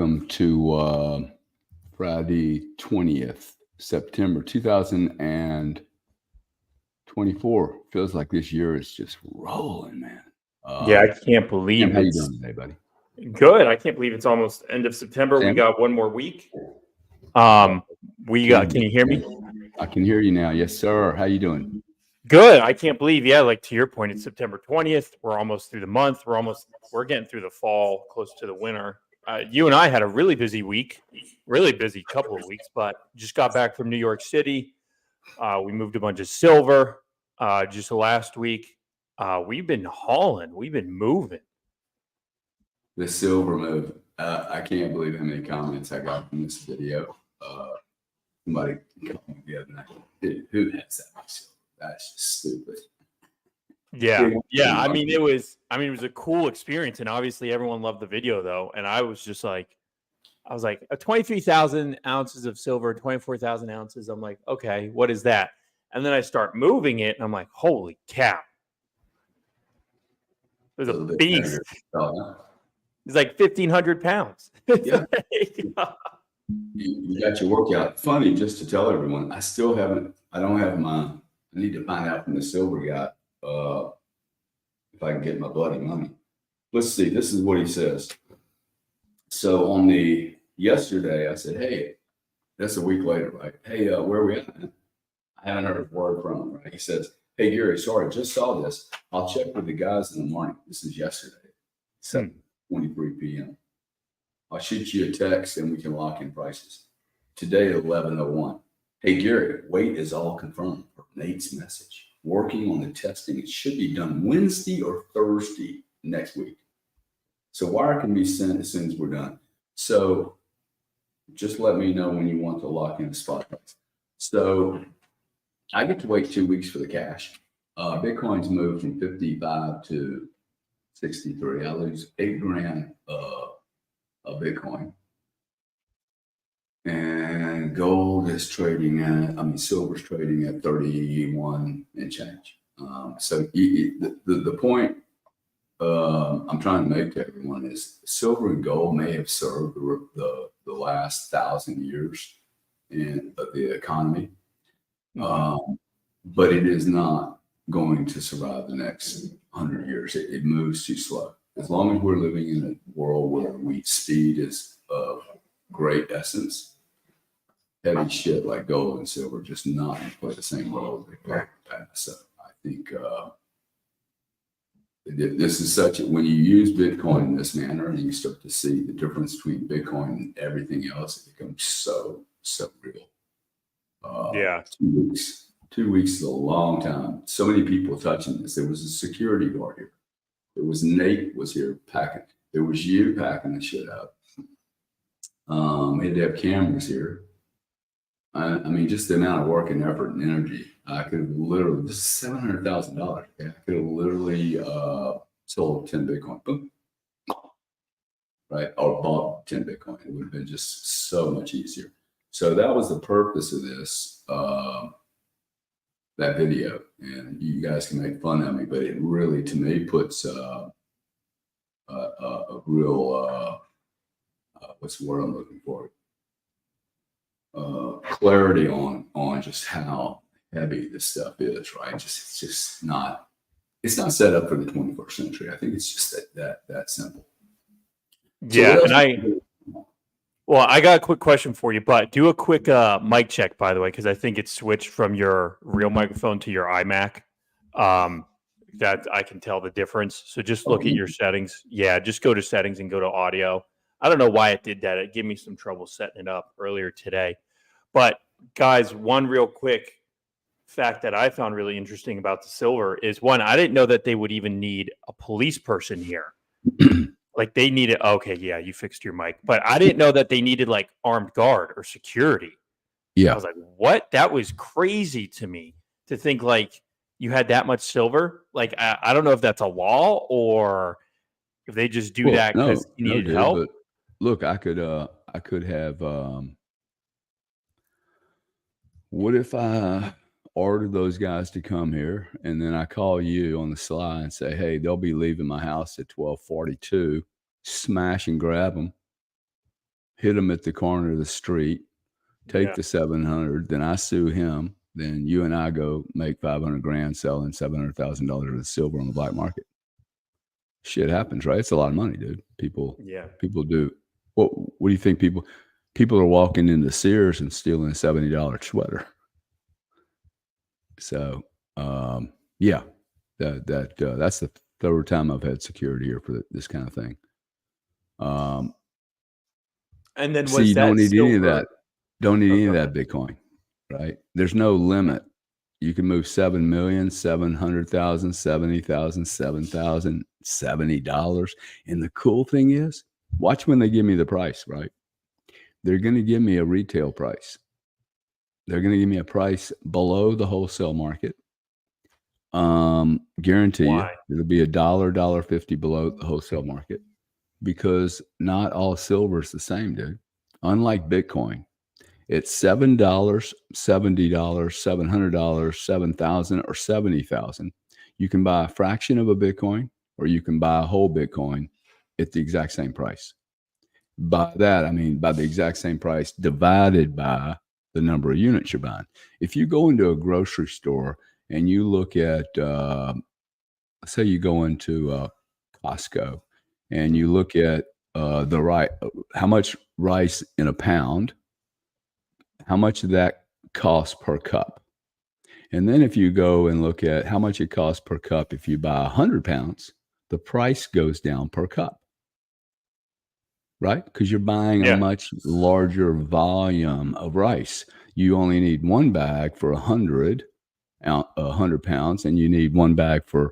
welcome to Friday 20th, September 2024. Feels like this year is just rolling, man. Yeah, I can't believe How you it's doing today, buddy? good. I can't believe it's almost end of September. Sam? We got one more week. Can you hear me? I can hear you now. Yes, sir. How you doing? Good. I can't believe, yeah, like to your point, it's September 20th. We're almost through the month. We're getting through the fall, close to the winter. You and I had a really busy week, really busy couple of weeks, but just got back from New York City. We moved a bunch of silver just last week. We've been hauling. We've been moving. The silver move. I can't believe how many comments I got from this video. Somebody called me the other night. Dude, who has that much silver? That's just stupid. Yeah. I mean, it was a cool experience, and obviously everyone loved the video though. And I was like, 23,000 ounces of silver, 24,000 ounces. I'm like, okay, what is that? And then I start moving it, and I'm like, holy cow. It was a beast. It's like 1,500 pounds. Yeah. You got your workout. Funny, just to tell everyone, I don't have mine. I need to find out from the silver guy if I can get my bloody money. Let's see. This is what he says. So yesterday, I said, hey, that's a week later, right? Hey, where are we at, man? I haven't heard a word from him, right? He says, hey, Gary, sorry, just saw this. I'll check with the guys in the morning. This is yesterday, 7:23 p.m. I'll shoot you a text and we can lock in prices. Today at 11:01. Hey, Gary, weight is all confirmed for Nate's message. Working on the testing. It should be done Wednesday or Thursday next week. So wire can be sent as soon as we're done. So just let me know when you want to lock in the spot price. So I get to wait 2 weeks for the cash. Bitcoin's moved from 55 to 63. I lose $8,000 of Bitcoin. And gold is silver's trading at 31 and change. So the point I'm trying to make to everyone is silver and gold may have served the last 1,000 years of the economy, but it is not going to survive the next 100 years. It moves too slow. As long as we're living in a world where speed is of great essence, heavy shit like gold and silver just not going to play the same role they played in the past. So I think this is when you use Bitcoin in this manner and you start to see the difference between Bitcoin and everything else, it becomes so real. 2 weeks. 2 weeks is a long time. So many people touching this. There was a security guard here. There was Nate was here packing. There was you packing the shit up. We had to have cameras here. I mean, just the amount of work and effort and energy. I could have literally, this is $700,000. Okay? I could have literally sold 10 Bitcoin. Boom. Right? Or bought 10 Bitcoin. It would have been just so much easier. So that was the purpose of this, that video. And you guys can make fun of me, but it really, to me, puts a real, what's the word I'm looking for? Clarity on just how heavy this stuff is, right? It's not set up for the 21st century. I think it's just that simple. Yeah, I got a quick question for you, but do a quick mic check, by the way, because I think it's switched from your real microphone to your iMac. That I can tell the difference. So just look at your settings. Yeah, just go to settings and go to audio. I don't know why it did that. It gave me some trouble setting it up earlier today. But guys, one real quick fact that I found really interesting about the silver is, one, I didn't know that they would even need a police person here. Like they needed, okay, yeah, you fixed your mic. But I didn't know that they needed like armed guard or security. Yeah. I was like, what? That was crazy to me to think like you had that much silver. Like, I don't know if that's a law or if they just do that because you needed help. But look, I could have, what if I ordered those guys to come here and then I call you on the sly and say, hey, they'll be leaving my house at 12:42, smash and grab them. hit him at the corner of the street, take Yeah. the 700, then I sue him. Then you and I go make 500 grand selling $700,000 worth of silver on the black market. Shit happens, right? It's a lot of money, dude. People do. What do you think? People are walking into Sears and stealing a $70 sweater. So, yeah, that's the third time I've had security here for this kind of thing. And then See, you don't need any of that. Don't need any of Okay. that Bitcoin, right? There's no limit. You can move 7,700,000, 70,000, 7,000, $70. And the cool thing is, watch when they give me the price, right? They're going to give me a retail price. They're going to give me a price below the wholesale market. Guarantee Why? you it'll be $1.50 below the wholesale market, because not all silver is the same, dude. Unlike Bitcoin, it's $7, $70, $700, $7,000, or $70,000. You can buy a fraction of a Bitcoin, or you can buy a whole Bitcoin at the exact same price. By that, I mean by the exact same price divided by the number of units you're buying. If you go into a grocery store and you look at, say you go into Costco and you look at how much rice in a pound, how much that costs per cup. And then if you go and look at how much it costs per cup, if you buy 100 pounds, the price goes down per cup. Right? Because you're buying a much larger volume of rice. You only need one bag for 100 pounds, and you need one bag for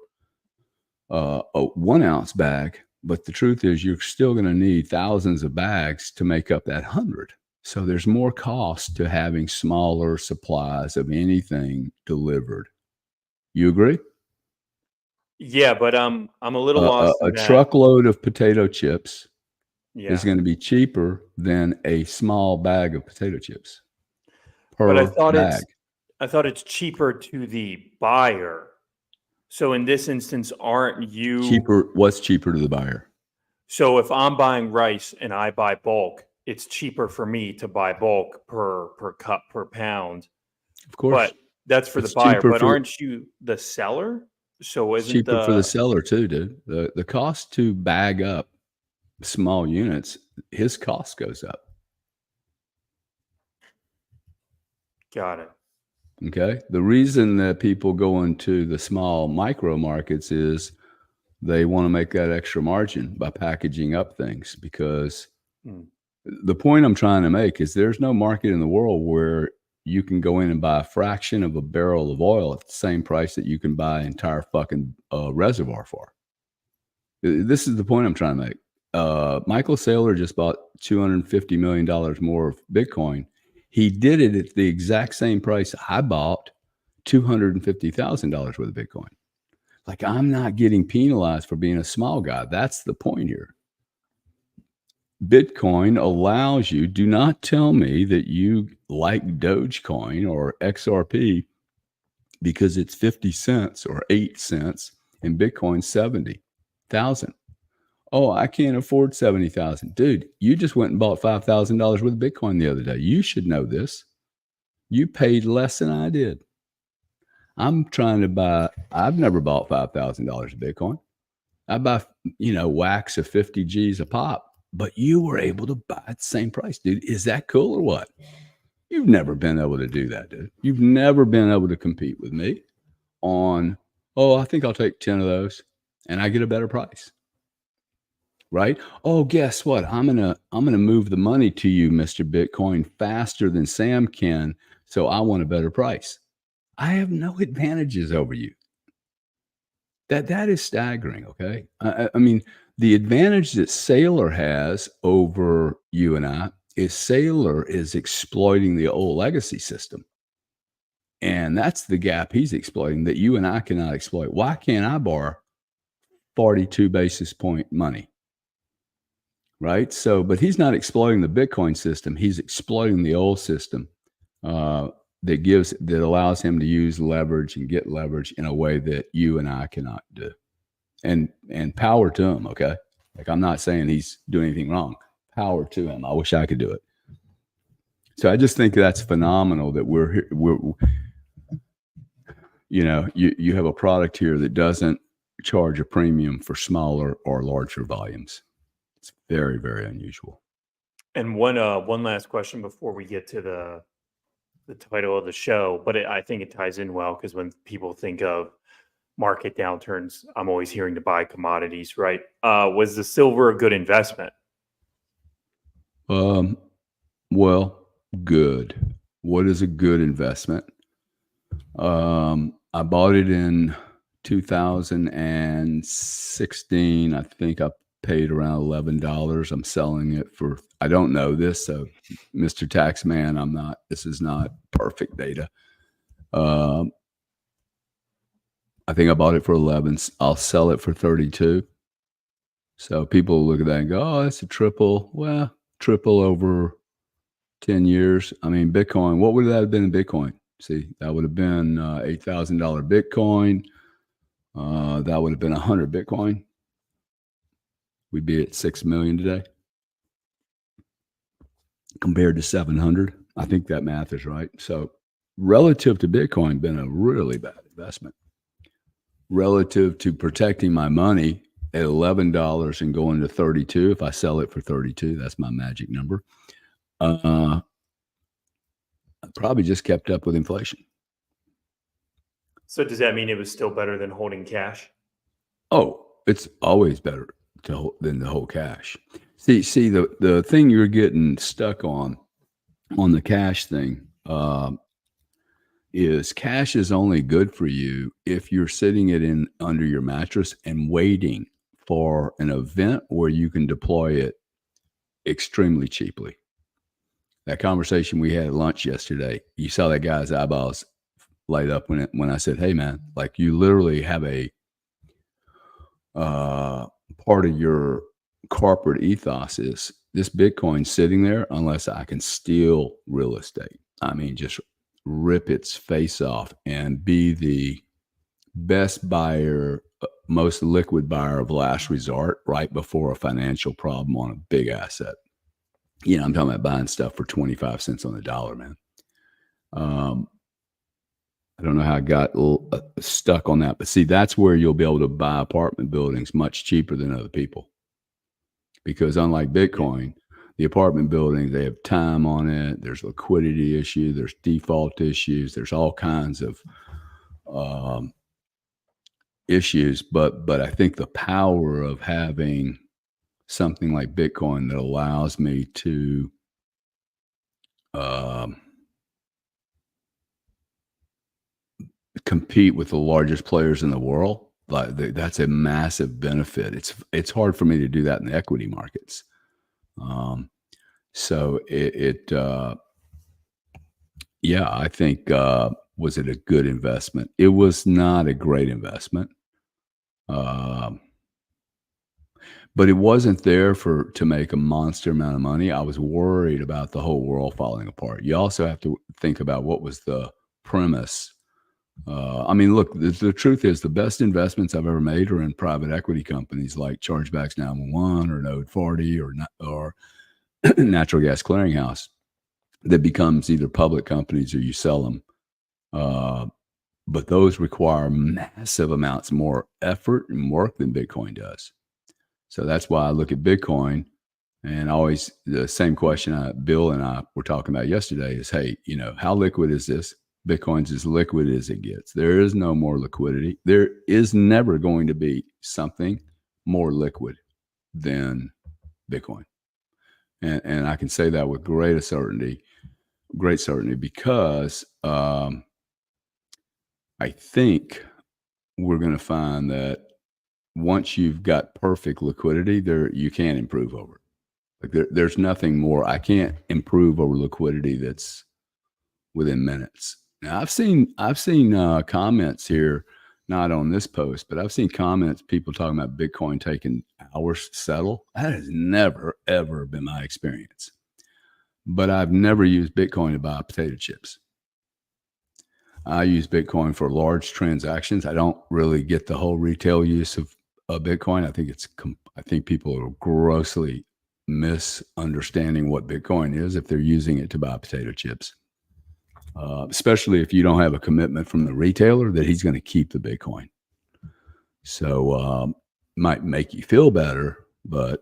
a 1 ounce bag. But the truth is, you're still going to need thousands of bags to make up that 100. So there's more cost to having smaller supplies of anything delivered. You agree? Yeah, but I'm a little lost. A truckload of potato chips is Yeah. going to be cheaper than a small bag of potato chips But I per thought bag. it's cheaper to the buyer. So in this instance, aren't you Cheaper? What's cheaper to the buyer? So if I'm buying rice and I buy bulk, it's cheaper for me to buy bulk per cup per pound. Of course, But that's for the it's buyer. cheaper But for- aren't you the seller? So It's isn't cheaper for the seller too, dude. The cost to bag up small units, his cost goes up. Got it. Okay. The reason that people go into the small micro markets is they want to make that extra margin by packaging up things, because the point I'm trying to make is there's no market in the world where you can go in and buy a fraction of a barrel of oil at the same price that you can buy an entire fucking reservoir for. This is the point I'm trying to make. Michael Saylor just bought $250 million more of Bitcoin. He did it at the exact same price I bought $250,000 worth of Bitcoin. Like, I'm not getting penalized for being a small guy. That's the point here. Bitcoin allows you, do not tell me that you like Dogecoin or XRP because it's 50 cents or 8 cents and Bitcoin 70,000. Oh, I can't afford 70,000. Dude, you just went and bought $5,000 worth of Bitcoin the other day. You should know this. You paid less than I did. I'm trying to buy, I've never bought $5,000 of Bitcoin. I buy, wax of 50 G's a pop, but you were able to buy at the same price, dude. Is that cool or what? You've never been able to do that, dude. You've never been able to compete with me on, I think I'll take 10 of those and I get a better price. Right? Oh, guess what? I'm gonna move the money to you, Mr. Bitcoin, faster than Sam can. So I want a better price. I have no advantages over you. That is staggering. Okay, I mean, the advantage that Saylor has over you and I is Saylor is exploiting the old legacy system, and that's the gap he's exploiting that you and I cannot exploit. Why can't I borrow 42 basis point money? Right. So, but he's not exploiting the Bitcoin system. He's exploiting the old system that allows him to use leverage and get leverage in a way that you and I cannot do. And power to him. Okay. Like, I'm not saying he's doing anything wrong. Power to him. I wish I could do it. So I just think that's phenomenal that we're you have a product here that doesn't charge a premium for smaller or larger volumes. It's very, very unusual. And one last question before we get to the title of the show, but I think it ties in well because when people think of market downturns, I'm always hearing to buy commodities, right? Was the silver a good investment? Well, good. What is a good investment? I bought it in 2016. I think I paid around $11. I'm selling it for, I don't know this. So Mr. Taxman, this is not perfect data. I think I bought it for 11. I'll sell it for 32. So people look at that and go, oh, that's a triple. Well, triple over 10 years. I mean, Bitcoin, what would that have been in Bitcoin? See, that would have been $8,000 Bitcoin. That would have been 100 Bitcoin. We'd be at 6 million today compared to 700. I think that math is right. So relative to Bitcoin, been a really bad investment. Relative to protecting my money at $11 and going to 32, if I sell it for 32, that's my magic number. I probably just kept up with inflation. So does that mean it was still better than holding cash? Oh, it's always better than the whole cash. See, the thing you're getting stuck on the cash thing, is cash is only good for you if you're sitting it in under your mattress and waiting for an event where you can deploy it extremely cheaply. That conversation we had at lunch yesterday, you saw that guy's eyeballs light up when I said, hey man, like you literally have a part of your corporate ethos is this Bitcoin sitting there unless I can steal real estate. I mean, just rip its face off and be the best buyer, most liquid buyer of last resort right before a financial problem on a big asset. I'm talking about buying stuff for 25 cents on the dollar, man. I don't know how I got stuck on that, but see, that's where you'll be able to buy apartment buildings much cheaper than other people. Because unlike Bitcoin, the apartment buildings, they have time on it. There's liquidity issue. There's default issues. There's all kinds of issues. But I think the power of having something like Bitcoin that allows me to compete with the largest players in the world, that's a massive benefit. It's hard for me to do that in the equity markets. So I think, was it a good investment? It was not a great investment. But it wasn't there to make a monster amount of money. I was worried about the whole world falling apart. You also have to think about what was the premise. I mean, look, the truth is the best investments I've ever made are in private equity companies like Chargebacks 911 or Node 40 or Natural Gas Clearinghouse that becomes either public companies or you sell them. But those require massive amounts more effort and work than Bitcoin does. So that's why I look at Bitcoin and always the same question Bill and I were talking about yesterday is, hey, how liquid is this? Bitcoin's as liquid as it gets. There is no more liquidity. There is never going to be something more liquid than Bitcoin. And I can say that with great certainty, because I think we're going to find that once you've got perfect liquidity, you can't improve over it. Like there's nothing more. I can't improve over liquidity that's within minutes. Now I've seen comments here, not on this post, but I've seen comments, people talking about Bitcoin taking hours to settle. That has never, ever been my experience. But I've never used Bitcoin to buy potato chips. I use Bitcoin for large transactions. I don't really get the whole retail use of Bitcoin. I think people are grossly misunderstanding what Bitcoin is if they're using it to buy potato chips. Especially if you don't have a commitment from the retailer that he's going to keep the Bitcoin. So might make you feel better, but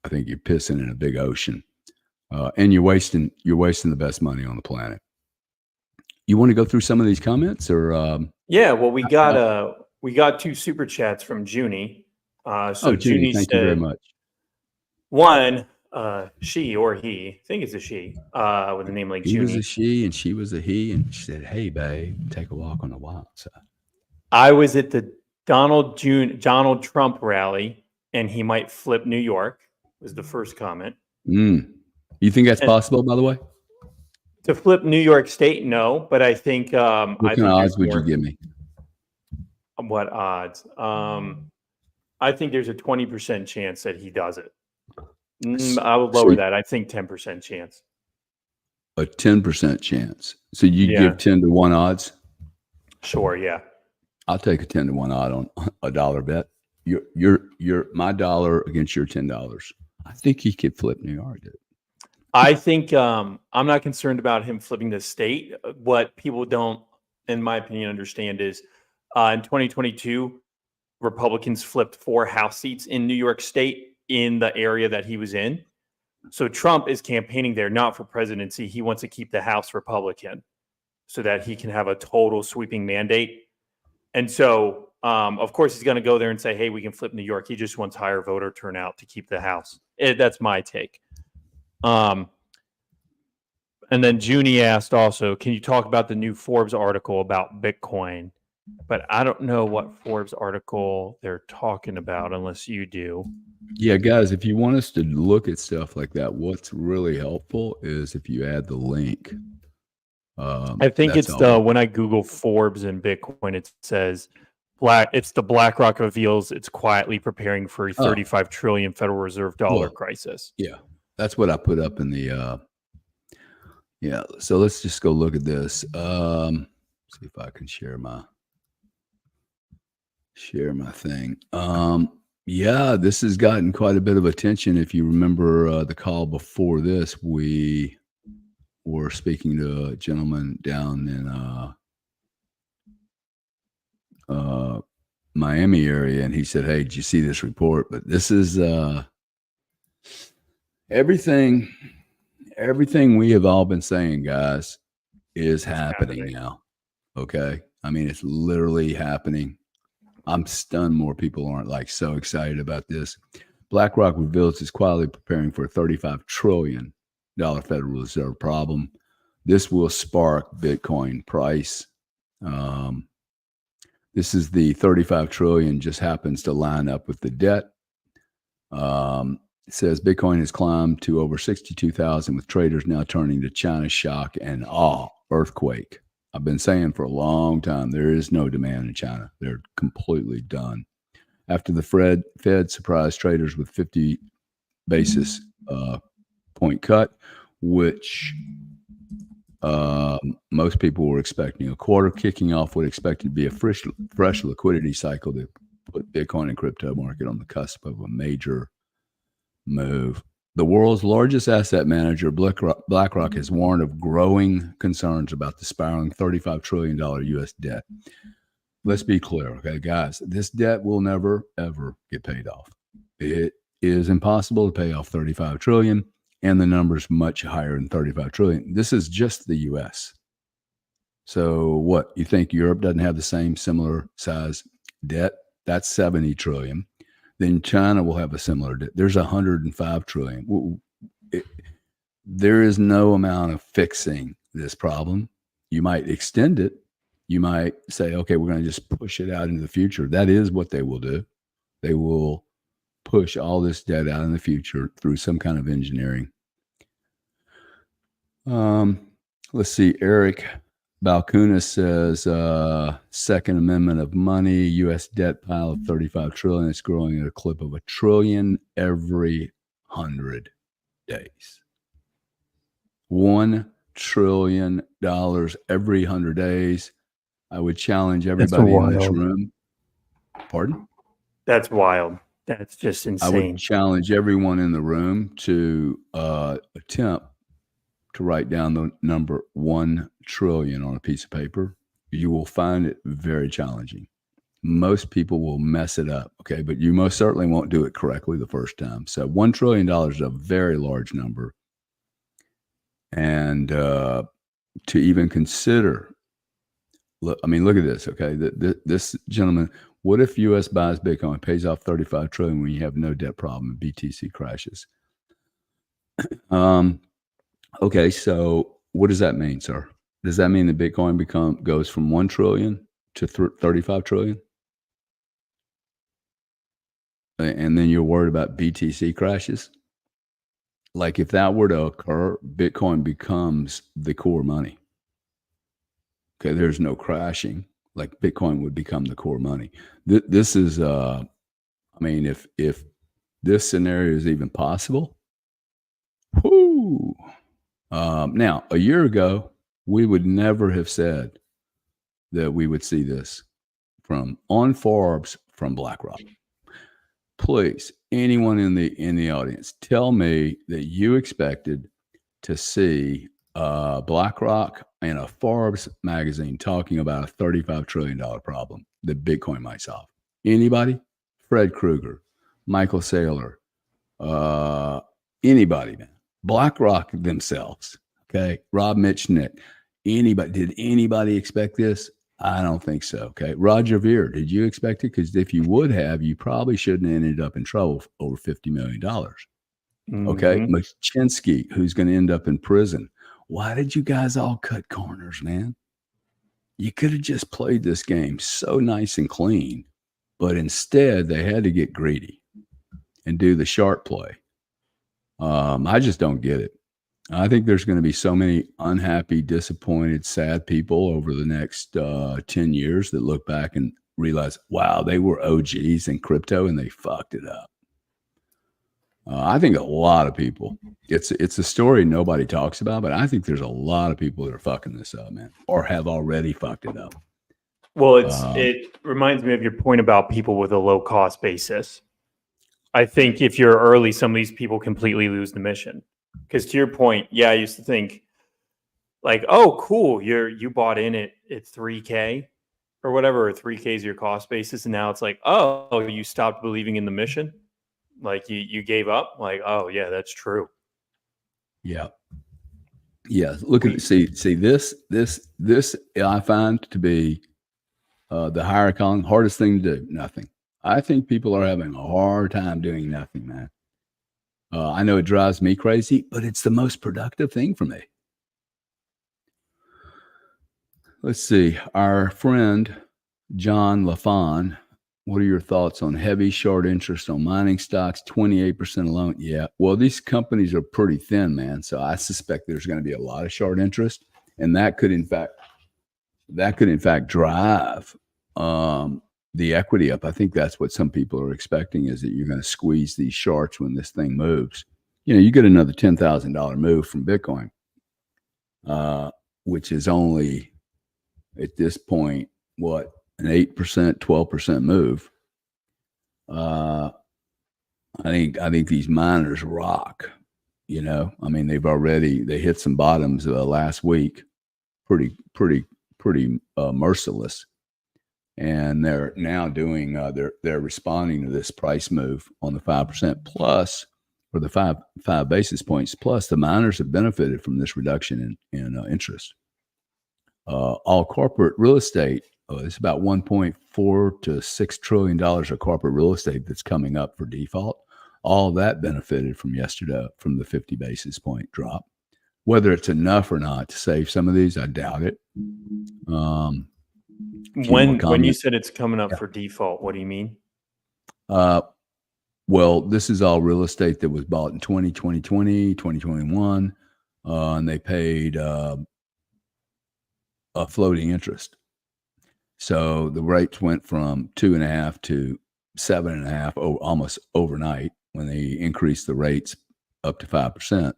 I think you're pissing in a big ocean, and you're wasting the best money on the planet. You want to go through some of these comments, or yeah? Well, we got 2 super chats from Junie. So Junie, thank you very much. One, she or he, I think it's a she, with a name like Junie. He was a she and she was a he, and she said, "Hey, babe, take a walk on the wild side." I was at the Donald Trump rally, and he might flip New York. Was the first comment. You think that's possible, by the way? To flip New York State, no, but I think. What kind of odds would you give me? What odds? I think there's a 20% chance that he does it. I would lower that. I think 10% chance. A 10% chance. So you give 10 to 1 odds? Sure, yeah. I'll take a 10 to 1 odd on a dollar bet. Your my dollar against your $10. I think he could flip New York. I think I'm not concerned about him flipping the state. What people don't, in my opinion, understand is in 2022, Republicans flipped 4 House seats in New York State in the area that he was in. So Trump is campaigning there not for presidency. He wants to keep the House Republican so that he can have a total sweeping mandate. And so, of course, he's going to go there and say, hey, we can flip New York. He just wants higher voter turnout to keep the House. That's my take. And then Junie asked also, can you talk about the new Forbes article about Bitcoin? But I don't know what Forbes article they're talking about unless you do. Yeah, guys, if you want us to look at stuff like that, what's really helpful is if you add the link. I think it's when I Google Forbes and Bitcoin, it says it's the BlackRock reveals it's quietly preparing for a 35 trillion Federal Reserve dollar crisis. Yeah, that's what I put up in the. Yeah, so let's just go look at this. See if I can share my thing. Yeah, this has gotten quite a bit of attention. If you remember the call before this, we were speaking to a gentleman down in Miami area, and he said, hey, did you see this report? But this is everything we have all been saying, guys, is happening now. Okay, I mean, it's literally happening. I'm stunned more people aren't like so excited about this. BlackRock reveals it's quietly preparing for a $35 trillion Federal Reserve problem. This will spark Bitcoin price. This is the 35 trillion just happens to line up with the debt. It says Bitcoin has climbed to over 62,000 with traders now turning to China's shock and awe earthquake. I've been saying for a long time, there is no demand in China. They're completely done. After the Fed surprised traders with 50 basis point cut, which most people were expecting a quarter, kicking off what expected to be a fresh liquidity cycle that put Bitcoin and crypto market on the cusp of a major move. The world's largest asset manager, BlackRock, has warned of growing concerns about the spiraling $35 trillion U.S. debt. Let's be clear, okay, guys? This debt will never, ever get paid off. It is impossible to pay off $35 trillion, and the number's much higher than $35 trillion. This is just the U.S. So what? You think Europe doesn't have the same similar size debt? That's $70 trillion. Then China will have a similar debt. There's $105 trillion. There is no amount of fixing this problem. You might extend it. You might say, okay, we're going to just push it out into the future. That is what they will do. They will push all this debt out in the future through some kind of engineering. Let's see. Eric Balcuna says, Second Amendment of money, U.S. debt pile of 35 trillion. It's growing at a clip of $1 trillion every 100 days. $1 trillion every 100 days. I would challenge everybody in this room. Pardon? That's wild. That's just I would insane. challenge everyone in the room to attempt to write down the number 1 trillion on a piece of paper. You will find it very challenging. Most people will mess it up, okay? But you most certainly won't do it correctly the first time. So $1 trillion is a very large number. And to even consider, look, I mean, look at this, okay? This gentleman, what if U.S. buys Bitcoin, pays off $35 trillion when you have no debt problem and BTC crashes? Okay, so what does that mean, sir? Does that mean that Bitcoin goes from 1 trillion to 35 trillion? And then you're worried about BTC crashes? Like if that were to occur, Bitcoin becomes the core money. Okay, there's no crashing. Like Bitcoin would become the core money. This is, I mean, if this scenario is even possible, whoo. Now, a year ago, we would never have said that we would see this on Forbes from BlackRock. Please, anyone in the audience, tell me that you expected to see BlackRock in a Forbes magazine talking about a $35 trillion problem that Bitcoin might solve. Anybody? Fred Krueger, Michael Saylor, anybody, man. BlackRock themselves, okay? Rob Mitchnick, anybody. Did anybody expect this? I don't think so, okay? Roger Ver, did you expect it? Because if you would have, you probably shouldn't have ended up in trouble for over $50 million. Okay? Machinsky, who's going to end up in prison. Why did you guys all cut corners, man? You could have just played this game so nice and clean, but instead they had to get greedy and do the sharp play. I just don't get it. I think there's going to be so many unhappy, disappointed, sad people over the next 10 years that look back and realize, wow, they were OGs in crypto and they fucked it up. I think a lot of people, it's a story nobody talks about, but I think there's a lot of people that are fucking this up, man, or have already fucked it up. Well, it reminds me of your point about people with a low cost basis. I think if you're early, some of these people completely lose the mission. Because to your point, yeah, I used to think like, oh, cool, you bought in at $3K or whatever, or $3K is your cost basis, and now it's like, oh, you stopped believing in the mission, like you gave up. Like, oh yeah, that's true. Yeah. Look at see this I find to be the higher calling, hardest thing to do. Nothing. I think people are having a hard time doing nothing, man. I know it drives me crazy, but it's the most productive thing for me. Let's see. Our friend, John LaFon, what are your thoughts on heavy short interest on mining stocks, 28% alone? Yeah. Well, these companies are pretty thin, man. So I suspect there's going to be a lot of short interest. And that could in fact drive the equity up. I think that's what some people are expecting, is that you're going to squeeze these shorts when this thing moves. You know, you get another $10,000 move from Bitcoin, which is only at this point, what, an 8%, 12% move. I think these miners rock, you know. I mean, they hit some bottoms last week, pretty merciless. And they're now doing, they're responding to this price move on the 5% plus, or the five basis points plus. The miners have benefited from this reduction in interest. All corporate real estate, it's about $1.4 to $6 trillion of corporate real estate that's coming up for default. All that benefited from yesterday, from the 50 basis point drop. Whether it's enough or not to save some of these, I doubt it. When you said it's coming up for default, what do you mean? Well, this is all real estate that was bought in 2020, 2021, and they paid a floating interest. So the rates went from 2.5 to 7.5 almost overnight when they increased the rates up to 5%.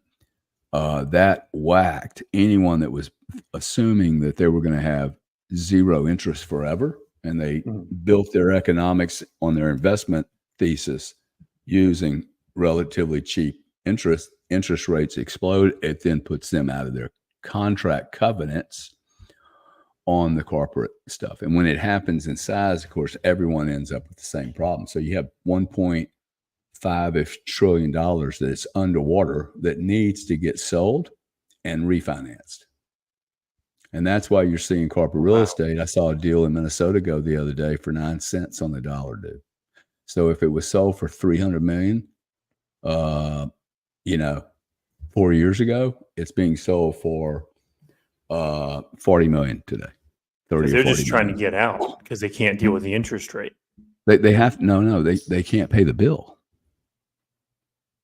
That whacked anyone that was assuming that they were going to have zero interest forever, and they built their economics on their investment thesis using relatively cheap interest rates explode. It then puts them out of their contract covenants on the corporate stuff. And when it happens in size, of course, everyone ends up with the same problem. So you have 1.5 trillion dollars that's underwater that needs to get sold and refinanced. And that's why you're seeing corporate real estate. I saw a deal in Minnesota go the other day for 9 cents on the dollar, dude. So if it was sold for 300 million, 4 years ago, it's being sold for 40 million today. 30 They're or 40 just trying to million. get out because they can't deal with the interest rate. They have they can't pay the bill.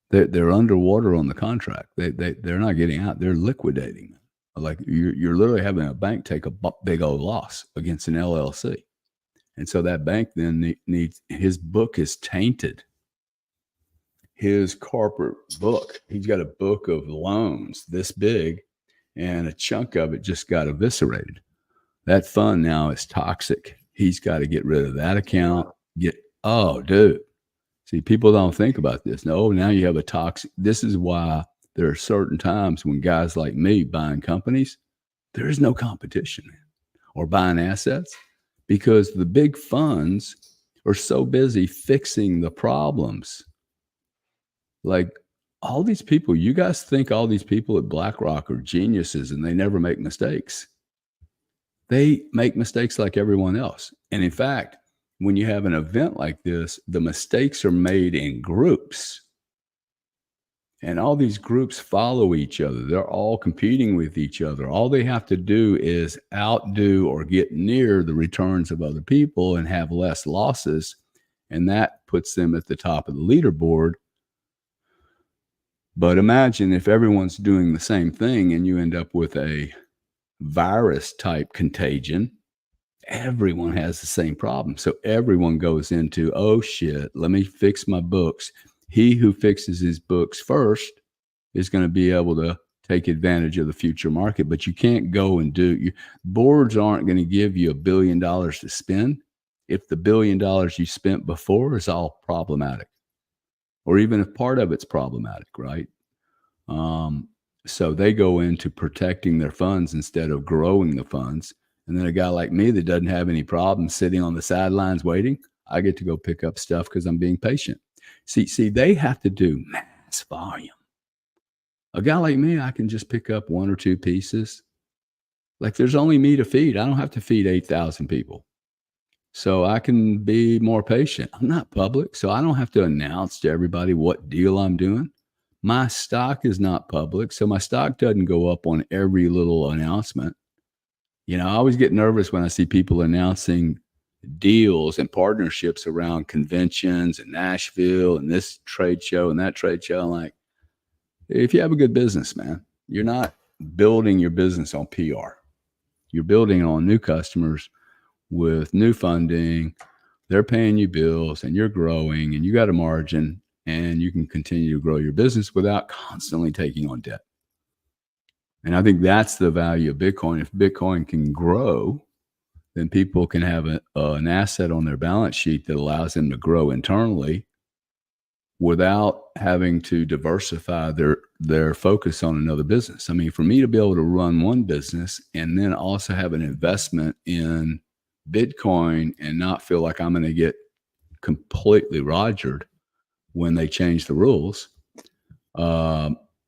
They're underwater on the contract. They're not getting out. They're liquidating. Like you're literally having a bank take a big old loss against an LLC. And so that bank then needs, his book is tainted. His corporate book, he's got a book of loans this big, and a chunk of it just got eviscerated. That fund now is toxic. He's got to get rid of that account. Dude. See, people don't think about this. No, now you have a toxic. This is why there are certain times when guys like me buying companies, there is no competition, or buying assets, because the big funds are so busy fixing the problems. Like all these people, you guys think all these people at BlackRock are geniuses and they never make mistakes. They make mistakes like everyone else. And in fact, when you have an event like this, the mistakes are made in groups. And all these groups follow each other. They're all competing with each other. All they have to do is outdo or get near the returns of other people and have less losses. And that puts them at the top of the leaderboard. But imagine if everyone's doing the same thing and you end up with a virus type contagion. Everyone has the same problem. So everyone goes into, oh shit, let me fix my books. He who fixes his books first is going to be able to take advantage of the future market. But you can't go and boards aren't going to give you $1 billion to spend if the $1 billion you spent before is all problematic, or even if part of it's problematic, right? So they go into protecting their funds instead of growing the funds. And then a guy like me that doesn't have any problems sitting on the sidelines waiting, I get to go pick up stuff because I'm being patient. See, they have to do mass volume. A guy like me, I can just pick up 1 or 2 pieces. Like there's only me to feed. I don't have to feed 8,000 people. So I can be more patient. I'm not public, so I don't have to announce to everybody what deal I'm doing. My stock is not public, so my stock doesn't go up on every little announcement. I always get nervous when I see people announcing deals and partnerships around conventions in Nashville and this trade show and that trade show. I'm like, if you have a good business, man, you're not building your business on PR. You're building on new customers with new funding. They're paying you bills and you're growing and you got a margin and you can continue to grow your business without constantly taking on debt. And I think that's the value of Bitcoin. If Bitcoin can grow, then people can have an asset on their balance sheet that allows them to grow internally without having to diversify their focus on another business. I mean, for me to be able to run one business and then also have an investment in Bitcoin and not feel like I'm going to get completely rogered when they change the rules,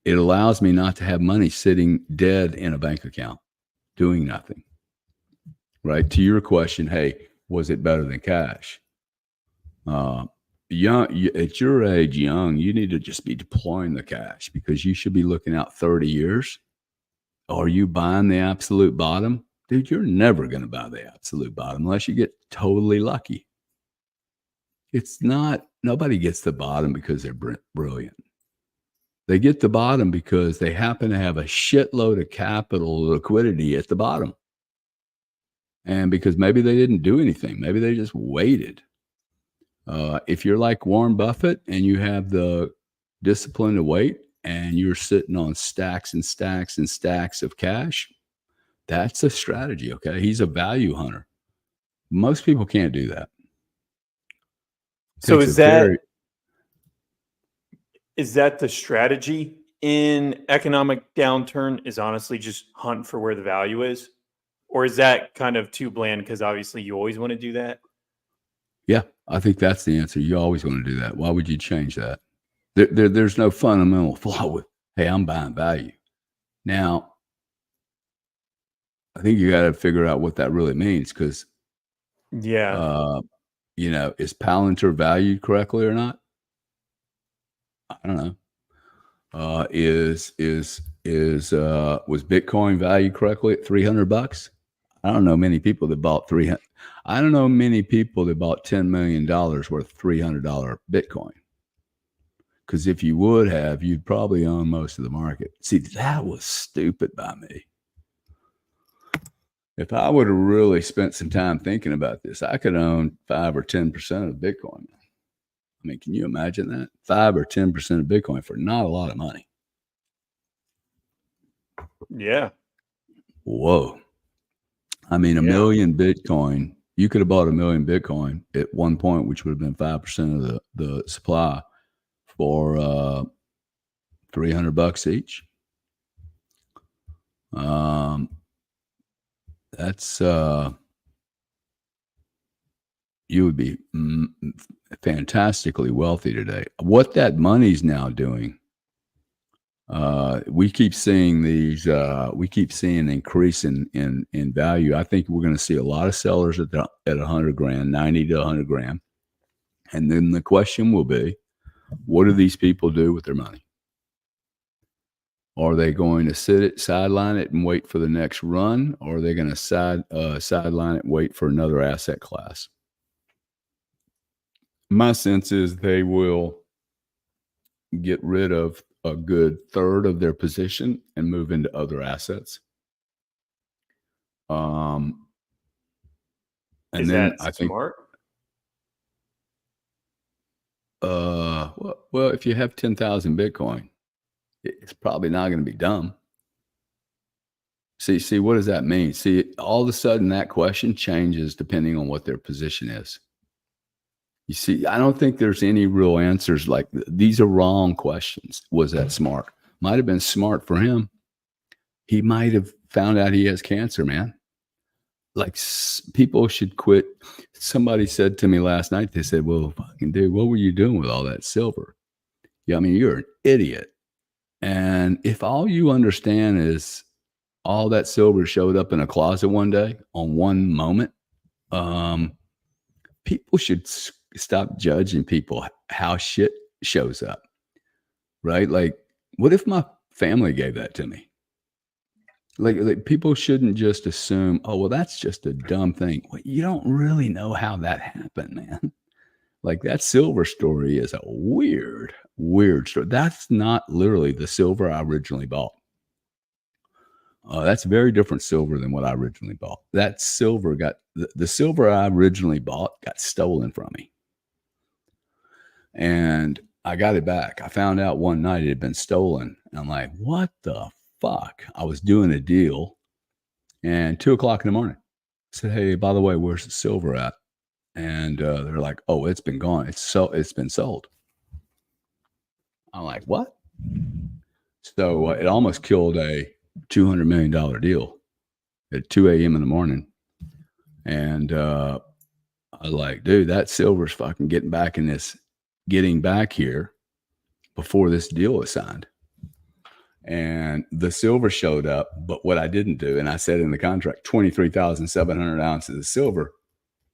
it allows me not to have money sitting dead in a bank account doing nothing. Right? To your question, hey, was it better than cash? At your age, you need to just be deploying the cash because you should be looking out 30 years. Are you buying the absolute bottom? Dude, you're never going to buy the absolute bottom unless you get totally lucky. Nobody gets the bottom because they're brilliant. They get the bottom because they happen to have a shitload of capital liquidity at the bottom. And because maybe they didn't do anything. Maybe they just waited. If you're like Warren Buffett and you have the discipline to wait and you're sitting on stacks and stacks and stacks of cash, that's a strategy, okay? He's a value hunter. Most people can't do that. So is that Is that the strategy in economic downturn, is honestly just hunt for where the value is? Or is that kind of too bland because obviously you always want to do that? Yeah, I think that's the answer. You always want to do that. Why would you change that? There's no fundamental flaw with, hey, I'm buying value. Now, I think you got to figure out what that really means because, Yeah. is Palantir valued correctly or not? I don't know. Was Bitcoin valued correctly at $300? I don't know many people that bought 300. I don't know many people that bought $10 million worth of $300 Bitcoin. Because if you would have, you'd probably own most of the market. See, that was stupid by me. If I would have really spent some time thinking about this, I could own 5 or 10% of Bitcoin. I mean, can you imagine that? 5 or 10% of Bitcoin for not a lot of money. Yeah. Whoa. I mean, a million Bitcoin, you could have bought a million Bitcoin at one point, which would have been 5% of the supply for $300 each. That's you would be fantastically wealthy today. What that money's now doing, we keep seeing these. We keep seeing an increase in value. I think we're going to see a lot of sellers at $100,000, 90 to 100 grand, and then the question will be, what do these people do with their money? Are they going to sideline it and wait for the next run, or are they going to sideline it and wait for another asset class? My sense is they will get rid of a good third of their position and move into other assets. And Is then that I think, smart? well, if you have 10,000 Bitcoin, it's probably not going to be dumb. See, what does that mean? See, all of a sudden that question changes depending on what their position is. You see, I don't think there's any real answers like these are wrong questions. Was that smart? Might have been smart for him. He might have found out he has cancer, man. Like people should quit. Somebody said to me last night, they said, well, fucking dude, what were you doing with all that silver? Yeah, I mean, you're an idiot. And if all you understand is all that silver showed up in a closet one day on one moment, people should stop judging people how shit shows up, right? Like, what if my family gave that to me? Like people shouldn't just assume, oh, well, that's just a dumb thing. Well, you don't really know how that happened, man. Like that silver story is a weird story. That's not literally the silver I originally bought. That's very different silver than what I originally bought. That silver the silver I originally bought got stolen from me. And I got it back. I found out one night it had been stolen. And I'm like, what the fuck? I was doing a deal and 2:00 in the morning. I said, hey, by the way, where's the silver at? And they're like, oh, it's been gone. It's been sold. I'm like, what? So it almost killed a $200 million deal at 2 a.m. in the morning. And I was like, dude, that silver's fucking getting back here before this deal was signed. And the silver showed up, but what I didn't do, and I said in the contract, 23,700 ounces of silver,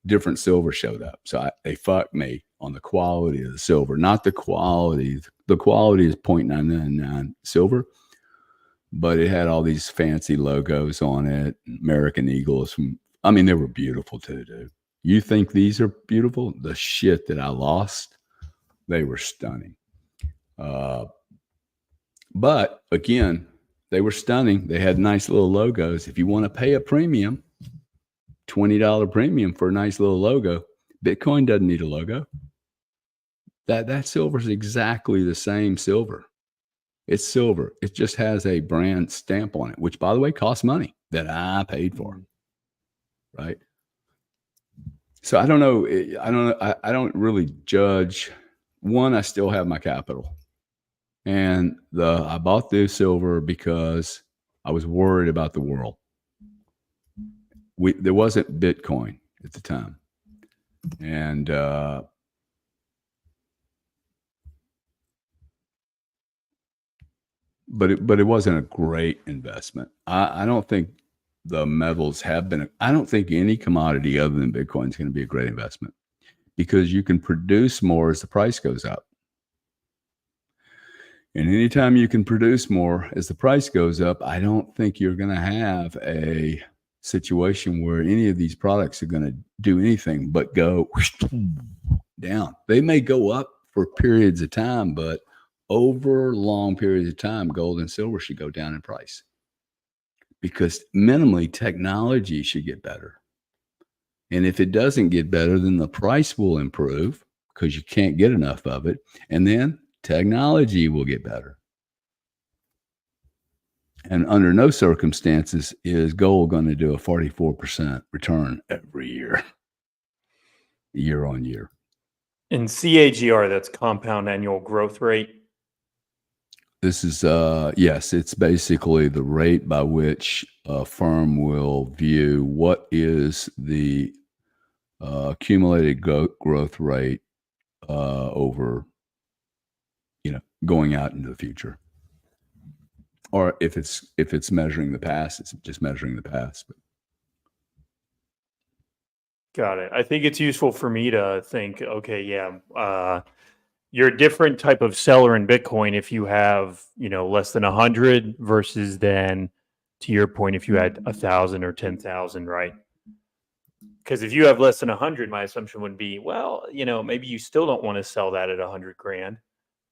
different silver showed up. So they fucked me on the quality of the silver, not the quality. The quality is 0.999 silver, but it had all these fancy logos on it, American Eagles. They were beautiful too, dude. You think these are beautiful? The shit that I lost, they were stunning. But again, they were stunning. They had nice little logos. If you want to pay a premium, $20 premium for a nice little logo, Bitcoin doesn't need a logo. That silver is exactly the same silver. It's silver. It just has a brand stamp on it, which, by the way, costs money that I paid for. Right. So I don't know. I don't really judge. One, I still have my capital. And I bought the silver because I was worried about the world. There wasn't Bitcoin at the time. And but it wasn't a great investment. I don't think the metals have been. I don't think any commodity other than Bitcoin is going to be a great investment because you can produce more as the price goes up. And anytime you can produce more as the price goes up, I don't think you're going to have a situation where any of these products are going to do anything but go down. They may go up for periods of time, but over long periods of time, gold and silver should go down in price because minimally technology should get better. And if it doesn't get better, then the price will improve because you can't get enough of it. And then technology will get better. And under no circumstances is gold going to do a 44% return every year, year on year. In CAGR, that's compound annual growth rate. This is, yes, it's basically the rate by which a firm will view what is the accumulated growth rate over, going out into the future. Or if it's measuring the past, it's just measuring the past. But. Got it. I think it's useful for me to think, okay, yeah, you're a different type of seller in Bitcoin if you have, less than 100 versus then, to your point, if you had 1,000 or 10,000, right? Because if you have less than 100, my assumption would be, well, maybe you still don't want to sell that at 100 grand.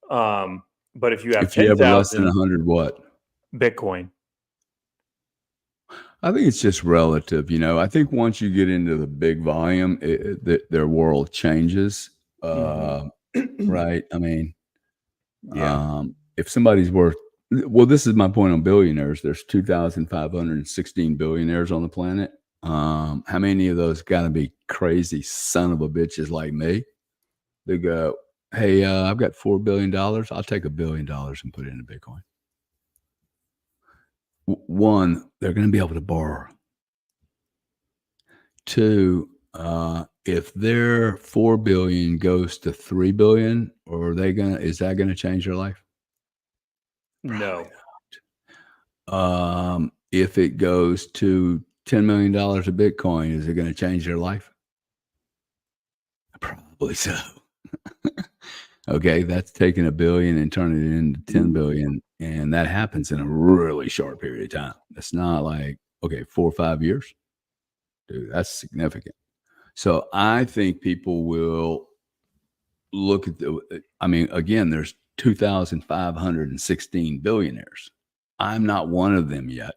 But if you have 10,000, less than 100, what? Bitcoin. I think it's just relative. I think once you get into the big volume, their world changes. Right? I mean, yeah. If somebody's worth, well, this is my point on billionaires. There's 2,516 billionaires on the planet. How many of those got to be crazy son of a bitches like me? They go, hey, I've got $4 billion. I'll take $1 billion and put it into Bitcoin. One, they're going to be able to borrow. Two, if their 4 billion goes to 3 billion, is that going to change their life? No. If it goes to $10 million of Bitcoin, is it going to change their life? Probably so. Okay, that's taking $1 billion and turning it into 10 billion. And that happens in a really short period of time. It's not like, 4 or 5 years. Dude, that's significant. So I think people will look at again, there's 2,516 billionaires. I'm not one of them yet.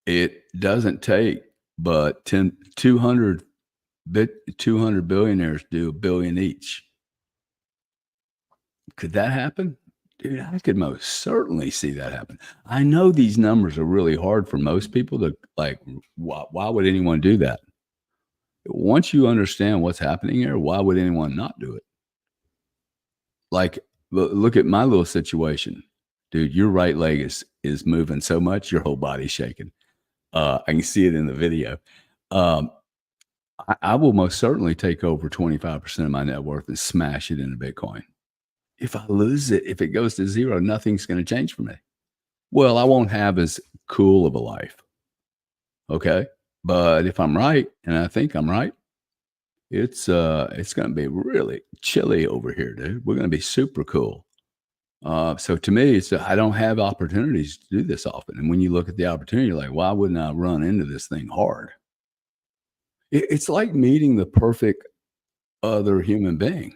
It doesn't take but 200 billionaires do $1 billion each. Could that happen? Dude, I could most certainly see that happen. I know these numbers are really hard for most people to why would anyone do that? Once you understand what's happening here, why would anyone not do it? Like, look at my little situation. Dude, your right leg is moving so much, your whole body's shaking. I can see it in the video. I will most certainly take over 25% of my net worth and smash it into Bitcoin. If I lose it, if it goes to zero, nothing's going to change for me. Well, I won't have as cool of a life. Okay. But if I'm right, and I think I'm right, it's going to be really chilly over here, dude. We're going to be super cool. So to me, I don't have opportunities to do this often. And when you look at the opportunity, you're like, why wouldn't I run into this thing hard? It's like meeting the perfect other human being.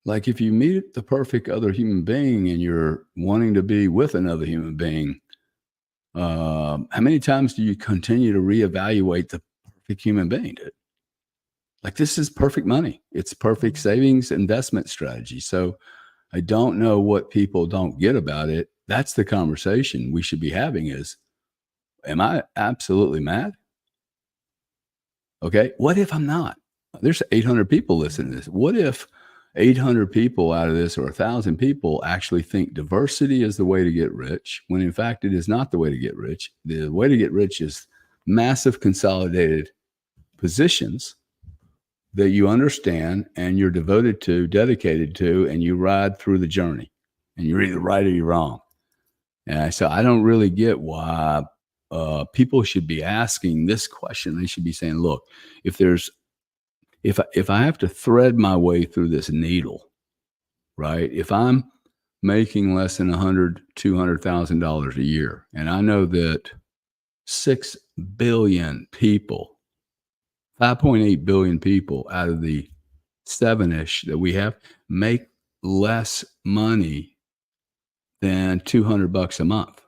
Like if you meet the perfect other human being and you're wanting to be with another human being, how many times do you continue to reevaluate the perfect human being, dude? Like this is perfect money. It's perfect savings investment strategy. So I don't know what people don't get about it. That's the conversation we should be having is, am I absolutely mad? Okay. What if I'm not? There's 800 people listening to this. What if 800 people out of this, or 1,000 people, actually think diversity is the way to get rich, when in fact it is not the way to get rich. The way to get rich is massive consolidated positions that you understand and you're devoted to, dedicated to, and you ride through the journey. And you're either right or you're wrong. And so I don't really get why people should be asking this question. They should be saying, look, if I have to thread my way through this needle, right? If I'm making less than $200,000 a year, and I know that 6 billion people, 5.8 billion people out of the 7-ish that we have make less money than $200 a month.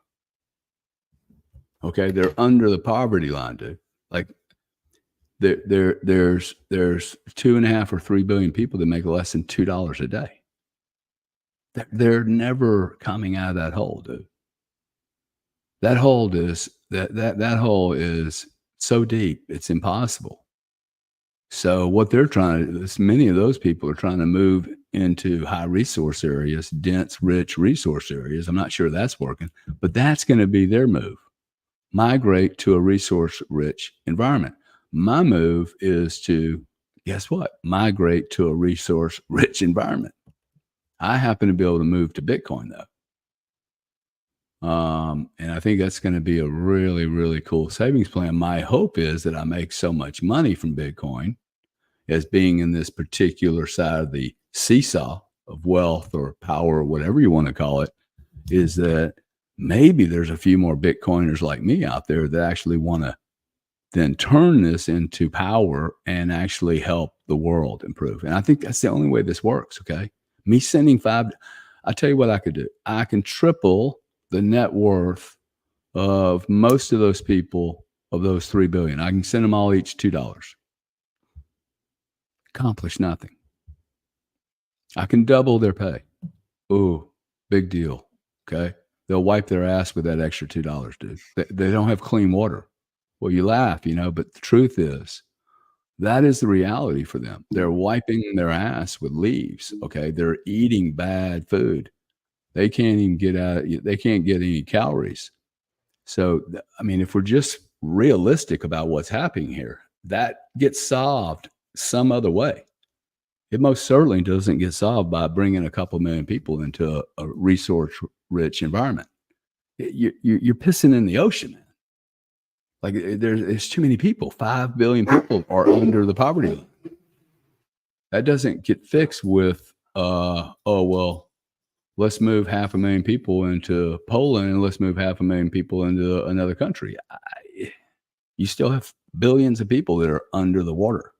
Okay, they're under the poverty line, dude. Like there's 2.5 or 3 billion people that make less than $2 a day. They're never coming out of that hole, dude. That hole is that hole is so deep, it's impossible. So what they're trying to do is, many of those people are trying to move into high resource areas, dense, rich resource areas. I'm not sure that's working, but that's going to be their move. Migrate to a resource rich environment. My move is to, guess what? Migrate to a resource rich environment. I happen to be able to move to Bitcoin though. And I think that's going to be a really, really cool savings plan. My hope is that I make so much money from Bitcoin as being in this particular side of the seesaw of wealth or power or whatever you want to call it, is that maybe there's a few more Bitcoiners like me out there that actually want to then turn this into power and actually help the world improve. And I think that's the only way this works. Okay. Me sending I tell you what I could do. I can triple the net worth of most of those people, of those 3 billion. I can send them all each $2. Accomplish nothing. I can double their pay. Ooh, big deal. Okay. They'll wipe their ass with that extra $2, dude. They don't have clean water. Well, you laugh, but the truth is, that is the reality for them. They're wiping their ass with leaves. Okay. They're eating bad food. They can't even they can't get any calories. So, I mean, if we're just realistic about what's happening here, that gets solved some other way. It most certainly doesn't get solved by bringing a couple million people into a resource-rich environment. You're pissing in the ocean, man. Like there's too many people. 5 billion people are under the poverty line. That doesn't get fixed with, let's move 500,000 people into Poland and let's move 500,000 people into another country. You still have billions of people that are underwater.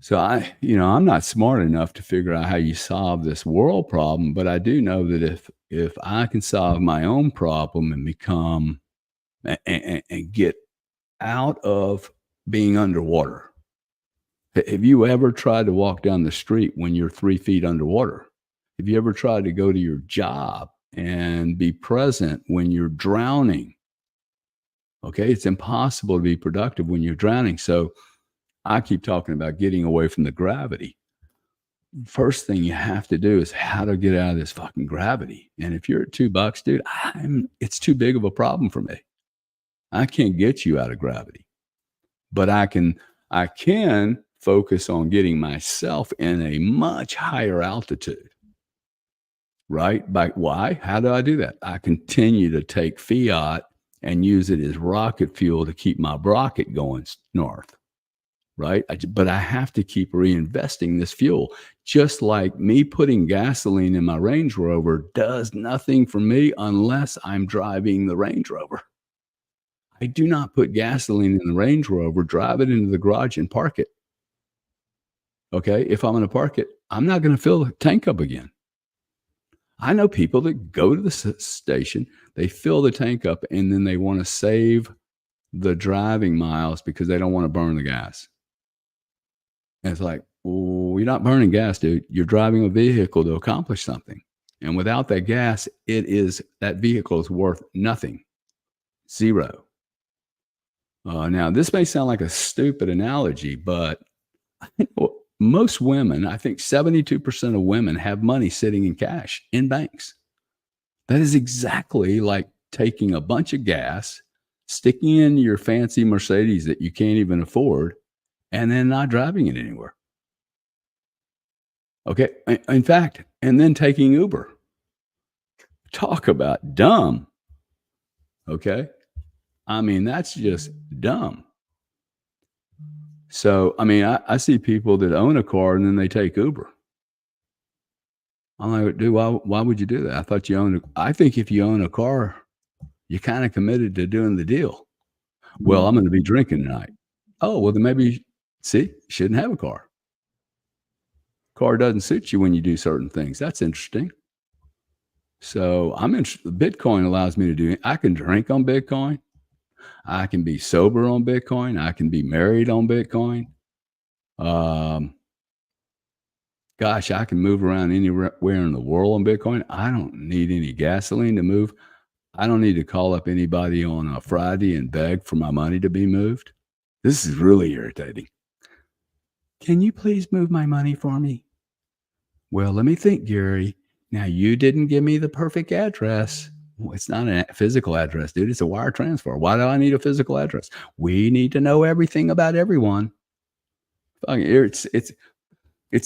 So I'm not smart enough to figure out how you solve this world problem, but I do know that if I can solve my own problem and become and get out of being underwater. Have you ever tried to walk down the street when you're 3 feet underwater? Have you ever tried to go to your job and be present when you're drowning? Okay, it's impossible to be productive when you're drowning. So I keep talking about getting away from the gravity. First thing you have to do is how to get out of this fucking gravity. And if you're at $2, dude, it's too big of a problem for me. I can't get you out of gravity, but I can focus on getting myself in a much higher altitude, right? Why? How do I do that? I continue to take fiat and use it as rocket fuel to keep my rocket going north, right? But I have to keep reinvesting this fuel. Just like me putting gasoline in my Range Rover does nothing for me unless I'm driving the Range Rover. I do not put gasoline in the Range Rover, drive it into the garage and park it. Okay. If I'm going to park it, I'm not going to fill the tank up again. I know people that go to the station, they fill the tank up, and then they want to save the driving miles because they don't want to burn the gas. And it's like, well, you're not burning gas, dude. You're driving a vehicle to accomplish something. And without that gas, that vehicle is worth nothing. Zero. Now, this may sound like a stupid analogy, but most women, I think 72% of women have money sitting in cash in banks. That is exactly like taking a bunch of gas, sticking in your fancy Mercedes that you can't even afford, and then not driving it anywhere. Okay. In fact, and then taking Uber. Talk about dumb. Okay. I mean, that's just dumb. So, I mean, I see people that own a car and then they take Uber. I'm like, dude, why would you do that? I thought you owned I think if you own a car, you're kind of committed to doing the deal. Well, I'm going to be drinking tonight. Oh, well, then maybe, you shouldn't have a car. Car doesn't suit you when you do certain things. That's interesting. So I'm interested. Bitcoin allows me to do it. I can drink on Bitcoin. I can be sober on Bitcoin. I can be married on Bitcoin. Gosh, I can move around anywhere in the world on Bitcoin. I don't need any gasoline to move. I don't need to call up anybody on a Friday and beg for my money to be moved. This is really irritating. Can you please move my money for me? Well, let me think, Gary. Now, you didn't give me the perfect address. Well, it's not a physical address, dude. It's a wire transfer. Why do I need a physical address? We need to know everything about everyone. It's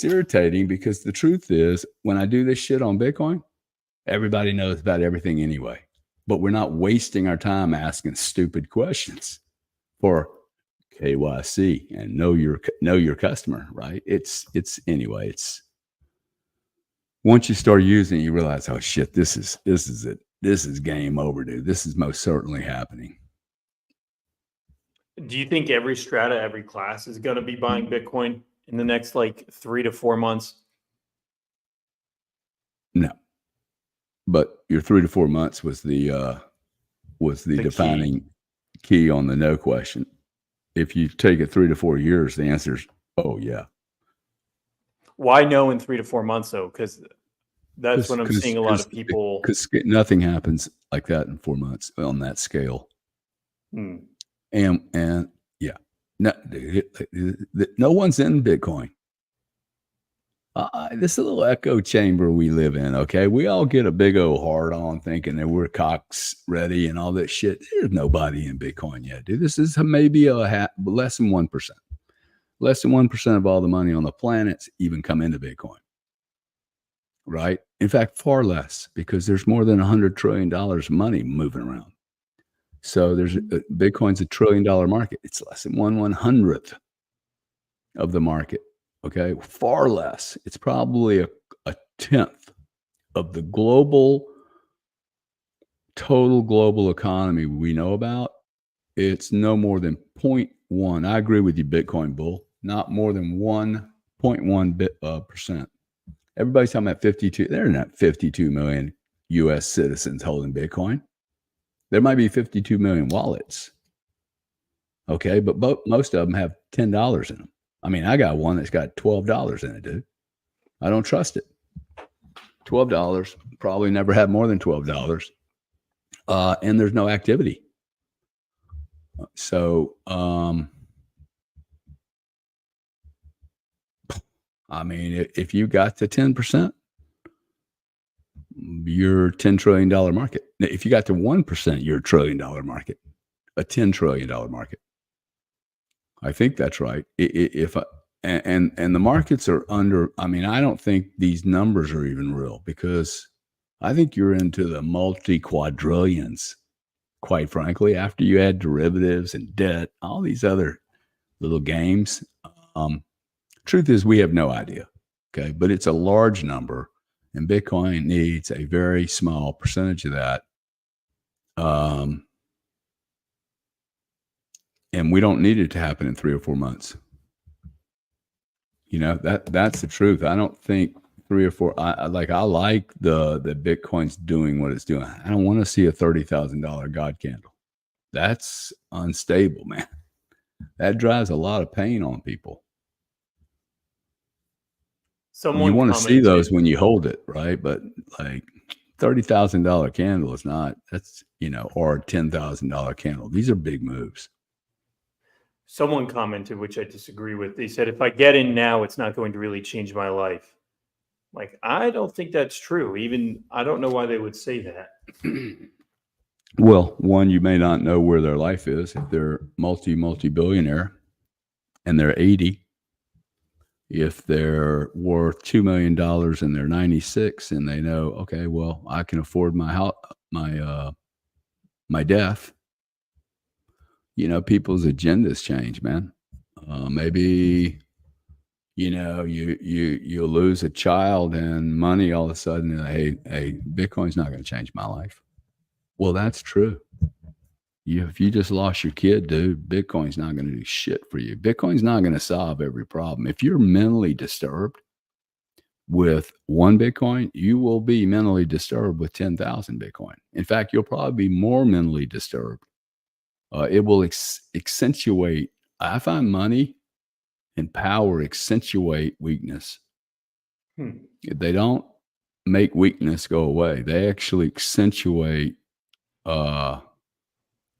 irritating because the truth is, when I do this shit on Bitcoin, everybody knows about everything anyway. But we're not wasting our time asking stupid questions for KYC and know your customer, right? It's once you start using it, you realize, oh shit, this is it. This is game over, dude. This is most certainly happening. Do you think every strata, every class is going to be buying Bitcoin in the next like 3 to 4 months? No, but your 3 to 4 months was the defining key on the no question. If you take it 3 to 4 years, the answer is, oh yeah. Why no in 3 to 4 months though? Because that's when I'm seeing a lot of people. Because nothing happens like that in 4 months on that scale. And yeah, no one's in Bitcoin. This little echo chamber we live in, okay? We all get a big old hard on thinking that we're cocks ready and all that shit. There's nobody in Bitcoin yet, dude. This is maybe less than 1%. Less than 1% of all the money on the planet even come into Bitcoin, right? In fact, far less, because there's more than $100 trillion of money moving around. So Bitcoin's $1 trillion market. It's less than 1/100th of the market. Okay, far less. It's probably a 10th of the total global economy we know about. It's no more than 0.1. I agree with you, Bitcoin bull. Not more than 1.1%. Everybody's talking about 52. There are not 52 million U.S. citizens holding Bitcoin. There might be 52 million wallets. Okay, but most of them have $10 in them. I mean, I got one that's got $12 in it, dude. I don't trust it. $12, probably never had more than $12. And there's no activity. So, I mean, if you got to 10%, you're $10 trillion market. If you got to 1%, you're $1 trillion market, a $10 trillion market. I think that's right. And the markets are under, I mean, I don't think these numbers are even real because I think you're into the multi-quadrillions, quite frankly, after you add derivatives and debt, all these other little games. Truth is, we have no idea. Okay. But it's a large number and Bitcoin needs a very small percentage of that. And we don't need it to happen in 3 or 4 months. You know, that's the truth. I don't think 3 or 4. I like the Bitcoin's doing what it's doing. I don't want to see a $30,000 God candle. That's unstable, man. That drives a lot of pain on people. You want to see those when you hold it, right? But like $30,000 candle is not. That's or a $10,000 candle. These are big moves. Someone commented, which I disagree with. They said, if I get in now, it's not going to really change my life. Like, I don't think that's true. Even I don't know why they would say that. Well, one, you may not know where their life is. If they're multi-billionaire and they're 80, if they're worth $2 million and they're 96 and they know, okay, well, I can afford my house, my death. You know, people's agendas change, man. Maybe, you know, you lose a child and money all of a sudden. Hey, Bitcoin's not going to change my life. Well, that's true. If you just lost your kid, dude, Bitcoin's not going to do shit for you. Bitcoin's not going to solve every problem. If you're mentally disturbed with one Bitcoin, you will be mentally disturbed with 10,000 Bitcoin. In fact, you'll probably be more mentally disturbed. It will accentuate. I find money and power accentuate weakness. They don't make weakness go away. They actually accentuate. I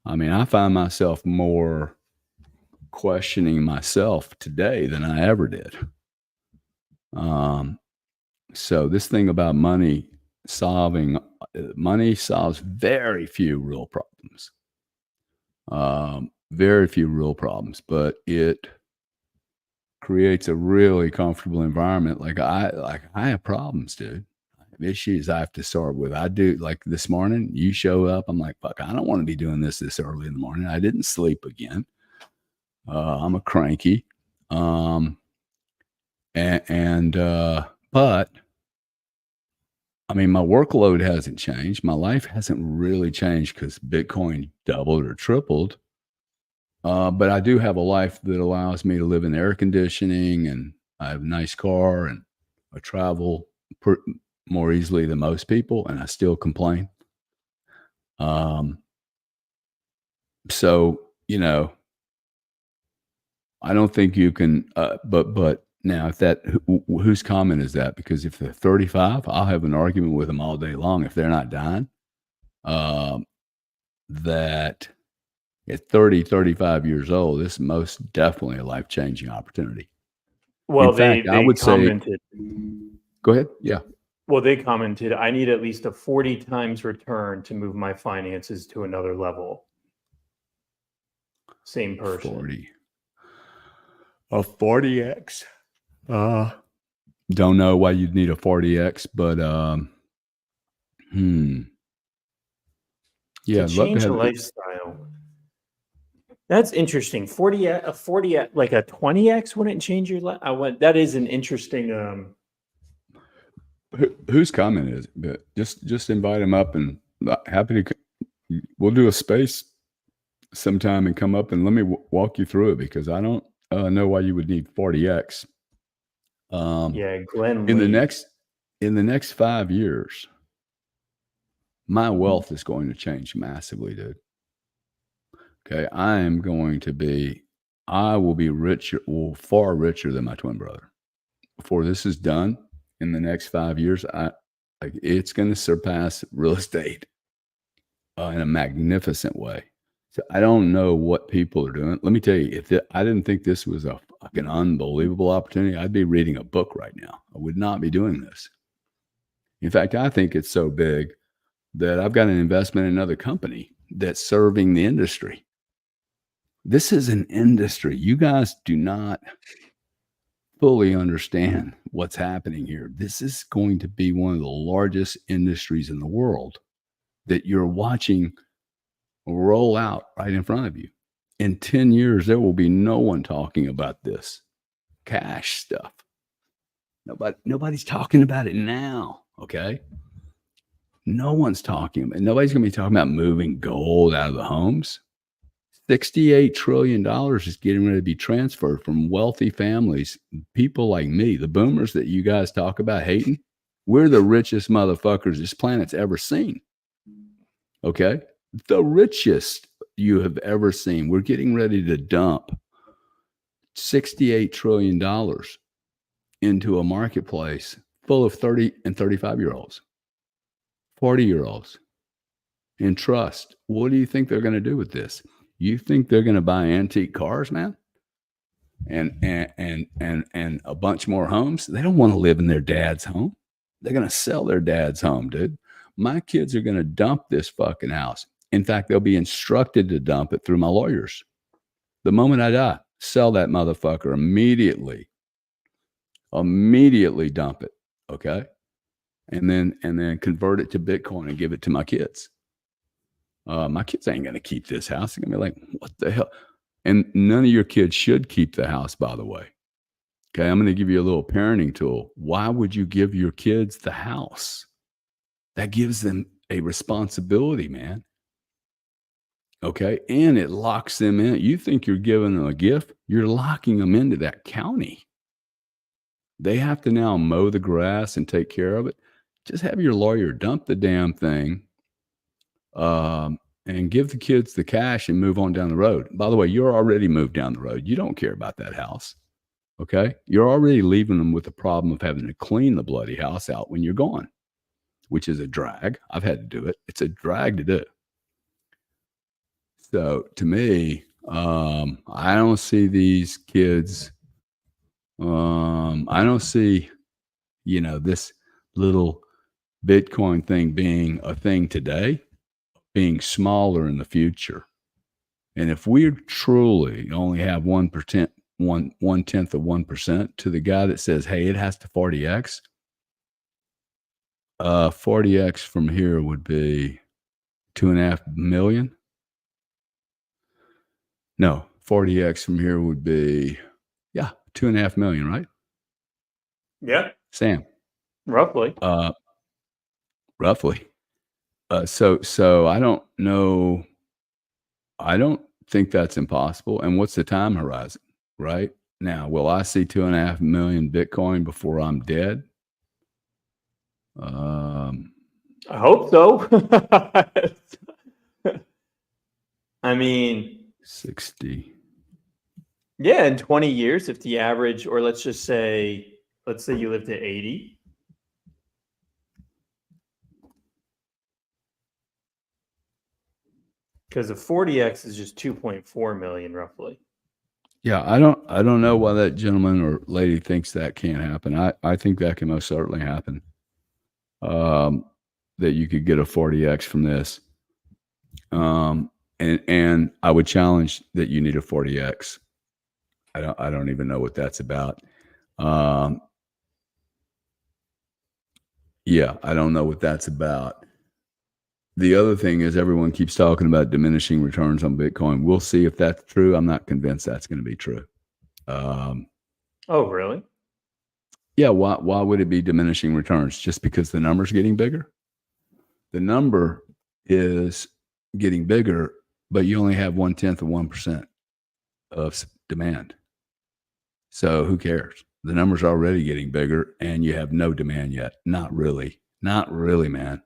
mean, I find myself more questioning myself today than I ever did. So this thing about money solves very few real problems. Very few real problems, but it creates a really comfortable environment. Like I have problems, dude. I have issues I have to start with. I do. Like this morning, you show up. I'm like, fuck, I don't want to be doing this early in the morning. I didn't sleep again. I'm a cranky. But I mean, my workload hasn't changed. My life hasn't really changed because Bitcoin doubled or tripled. But I do have a life that allows me to live in air conditioning, and I have a nice car, and I travel more easily than most people, and I still complain. So, you know, I don't think you can, but now if whose comment is that? Because if they're 35, I'll have an argument with them all day long if they're not dying. That at 30, 35 years old, this is most definitely a life-changing opportunity. Well, in fact, I would commented, say, go ahead. Yeah. Well, they commented, I need at least a 40 times return to move my finances to another level. Same person. 40x. Don't know why you'd need a 40x, but yeah, to change a lifestyle. That's interesting. 40 like a 20x wouldn't change your life. That is an interesting. Whose comment is it? But just invite him up, and happy to. We'll do a space sometime and come up and let me walk you through it, because I don't know why you would need 40x. Yeah, Glenn. In the next 5 years, my wealth is going to change massively, dude. Okay, I will be richer, far richer than my twin brother. Before this is done, in the next 5 years, it's going to surpass real estate in a magnificent way. So I don't know what people are doing. Let me tell you, I didn't think this was a fucking unbelievable opportunity, I'd be reading a book right now. I would not be doing this. In fact, I think it's so big that I've got an investment in another company that's serving the industry. This is an industry. You guys do not fully understand what's happening here. This is going to be one of the largest industries in the world that you're watching roll out right in front of you. In 10 years, there will be no one talking about this cash stuff. Nobody's talking about it now. Okay. No one's talking about it. Nobody's going to be talking about moving gold out of the homes. $68 trillion is getting ready to be transferred from wealthy families, people like me, the boomers that you guys talk about hating. We're the richest motherfuckers this planet's ever seen. Okay? The richest you have ever seen. We're getting ready to dump $68 trillion into a marketplace full of 30 and 35-year-olds, 40-year-olds in trust. What do you think they're going to do with this? You think they're going to buy antique cars, man? And a bunch more homes? They don't want to live in their dad's home. They're going to sell their dad's home, dude. My kids are going to dump this fucking house. In fact, they'll be instructed to dump it through my lawyers. The moment I die, sell that motherfucker immediately. Immediately dump it. Okay. And then convert it to Bitcoin and give it to my kids. My kids ain't going to keep this house. They're going to be like, what the hell? And none of your kids should keep the house, by the way. Okay. I'm going to give you a little parenting tool. Why would you give your kids the house? That gives them a responsibility, man. Okay. And it locks them in. You think you're giving them a gift, you're locking them into that county. They have to now mow the grass and take care of it. Just have your lawyer dump the damn thing and give the kids the cash and move on down the road. By the way, you're already moved down the road. You don't care about that house. Okay. You're already leaving them with the problem of having to clean the bloody house out when you're gone, which is a drag. I've had to do it. It's a drag to do. So to me, I don't see these kids. I don't see, this little Bitcoin thing being a thing today, being smaller in the future. And if we truly only have 1%, 1/10 of 1% to the guy that says, hey, it has to 40x, 40x from here would be 2.5 million. No, 40x from here would be, 2.5 million, right? Yeah. Sam. Roughly. Roughly. So I don't know. I don't think that's impossible. And what's the time horizon, right? Now, will I see 2.5 million Bitcoin before I'm dead? I hope so. I mean, 60. Yeah, in 20 years, if the average, or let's say you lived to 80. Because the 40x is just 2.4 million roughly. Yeah, I don't know why that gentleman or lady thinks that can't happen. I think that can most certainly happen. That you could get a 40x from this. And I would challenge that you need a 40x. I don't even know what that's about. Yeah, I don't know what that's about. The other thing is everyone keeps talking about diminishing returns on Bitcoin. We'll see if that's true. I'm not convinced that's going to be true. Oh, really? Yeah. Why would it be diminishing returns? Just because the number's getting bigger? The number is getting bigger, but you only have 1/10 of 1% of demand. So who cares? The number's already getting bigger and you have no demand yet. Not really, man.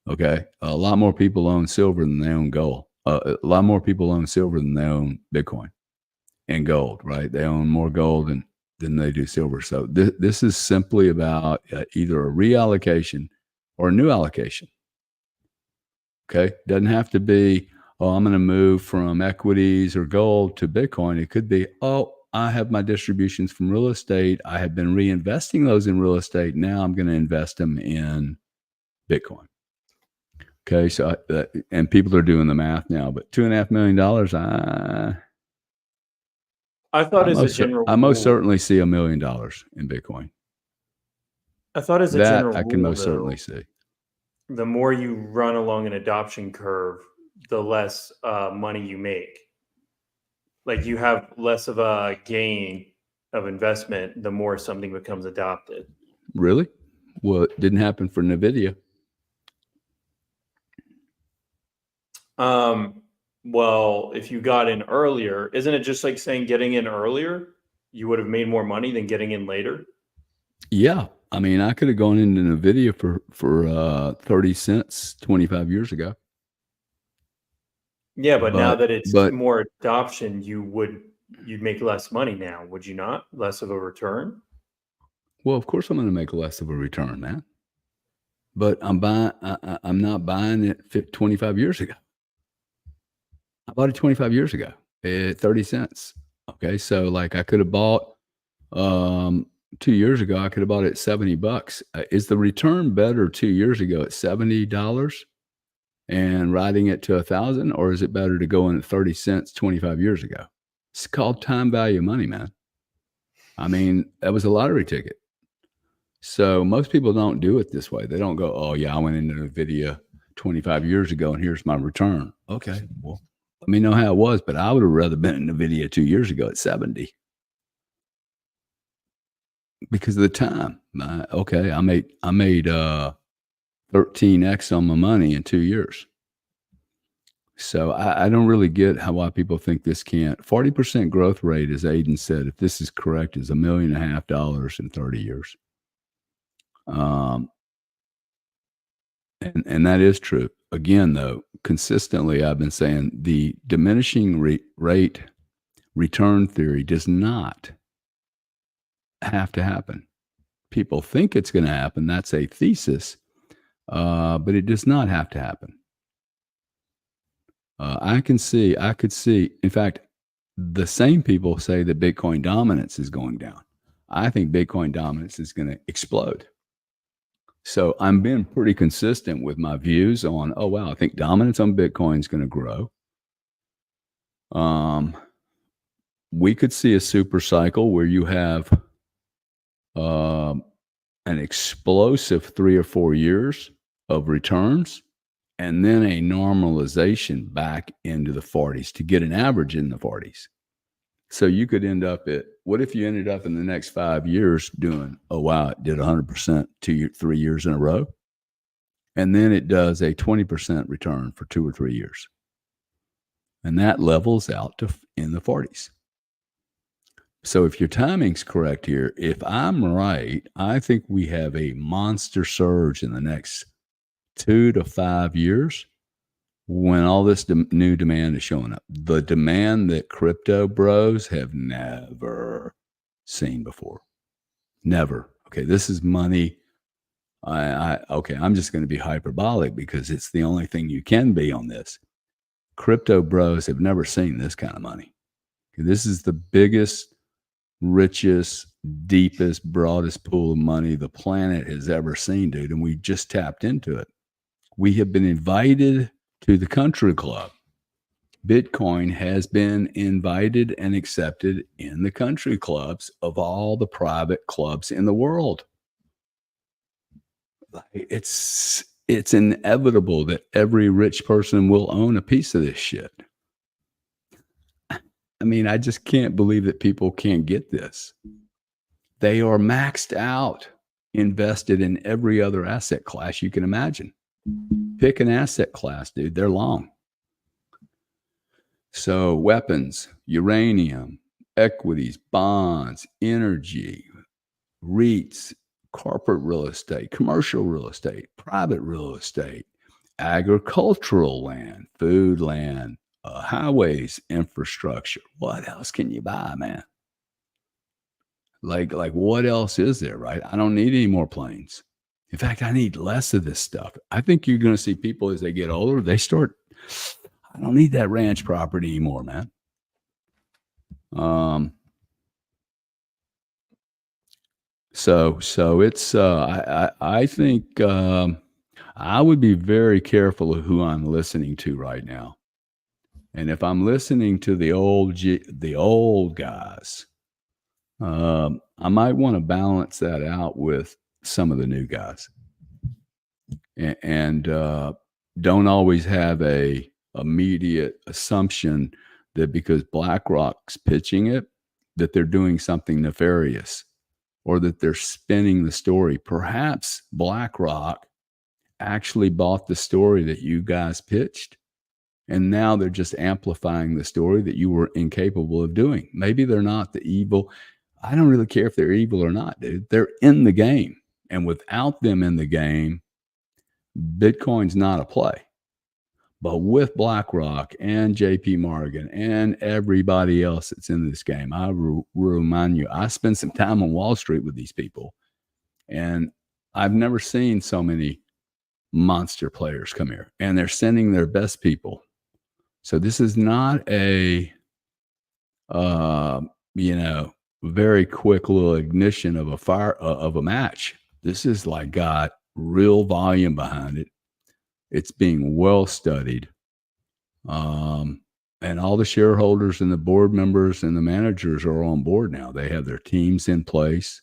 Okay. A lot more people own silver than they own gold. A lot more people own silver than they own Bitcoin and gold, right? They own more gold than they do silver. So this is simply about either a reallocation or a new allocation. Okay. Doesn't have to be, I'm going to move from equities or gold to Bitcoin. It could be, I have my distributions from real estate. I have been reinvesting those in real estate. Now I'm going to invest them in Bitcoin. Okay. So, and people are doing the math now, but $2.5 million, I thought as a general rule, I most certainly see $1 million in Bitcoin. I thought as a general rule, I can most certainly see. The more you run along an adoption curve, the less money you make. Like you have less of a gain of investment, the more something becomes adopted. Really? Well, it didn't happen for NVIDIA. Well, if you got in earlier, isn't it just like saying getting in earlier, you would have made more money than getting in later? Yeah. I mean, I could have gone into NVIDIA for 30 cents 25 years ago. Yeah, but now that it's more adoption, you'd make less money now, would you not? Less of a return? Well, of course I'm going to make less of a return, man. But I'm not buying it 25 years ago. bought it 25 years ago at 30 cents. Okay. So like I could have bought, 2 years ago, I could have bought it at $70. Is the return better 2 years ago at $70 and riding it to 1,000, or is it better to go in at 30 cents 25 years ago? It's called time value of money, man. I mean, that was a lottery ticket. So most people don't do it this way. They don't go, oh yeah, I went into NVIDIA 25 years ago and here's my return. Okay, well, let me know how it was, but I would have rather been in NVIDIA 2 years ago at 70 because of the time. Okay, I made 13x on my money in 2 years. So I don't really get why people think this can't. 40% growth rate, as Aiden said, if this is correct, is $1.5 million in 30 years. And that is true. Again, though, consistently, I've been saying the diminishing rate return theory does not have to happen. People think it's going to happen. That's a thesis, but it does not have to happen. I could see, in fact, the same people say that Bitcoin dominance is going down. I think Bitcoin dominance is going to explode. So I'm being pretty consistent with my views on, oh, wow, I think dominance on Bitcoin is going to grow. We could see a super cycle where you have an explosive 3 or 4 years of returns, and then a normalization back into the 40s to get an average in the 40s. So you could end up at, what if you ended up in the next 5 years doing, oh, wow, it did 100% 3 years in a row. And then it does a 20% return for 2 or 3 years. And that levels out to in the 40s. So if your timing's correct here, if I'm right, I think we have a monster surge in the next 2 to 5 years when all this new demand is showing up. The demand that crypto bros have never seen before. Never. Okay, this is money. I'm just going to be hyperbolic because it's the only thing you can be on this. Crypto bros have never seen this kind of money. This is the biggest, richest, deepest, broadest pool of money the planet has ever seen, dude. And we just tapped into it. We have been invited to the country club. Bitcoin has been invited and accepted in the country clubs of all the private clubs in the world. It's inevitable that every rich person will own a piece of this shit. I mean, I just can't believe that people can't get this. They are maxed out, invested in every other asset class you can imagine. Pick an asset class, dude. They're long. So weapons, uranium, equities, bonds, energy, REITs, corporate real estate, commercial real estate, private real estate, agricultural land, food land, highways, infrastructure. What else can you buy, man? Like what else is there, right? I don't need any more planes. In fact, I need less of this stuff. I think you're going to see people as they get older, they start, I don't need that ranch property anymore, man. So it's, I think, I would be very careful of who I'm listening to right now. And if I'm listening to the old guys, I might want to balance that out with some of the new guys, and don't always have a immediate assumption that because BlackRock's pitching it, that they're doing something nefarious or that they're spinning the story. Perhaps BlackRock actually bought the story that you guys pitched, and now they're just amplifying the story that you were incapable of doing. Maybe they're not the evil. I don't really care if they're evil or not, dude. They're in the game. And without them in the game, Bitcoin's not a play. But with BlackRock and JP Morgan and everybody else that's in this game, I remind you, I spent some time on Wall Street with these people, and I've never seen so many monster players come here, and they're sending their best people. So this is not a, very quick little ignition of a fire of a match. This is like got real volume behind it. It's being well studied. And all the shareholders and the board members and the managers are on board now. They have their teams in place.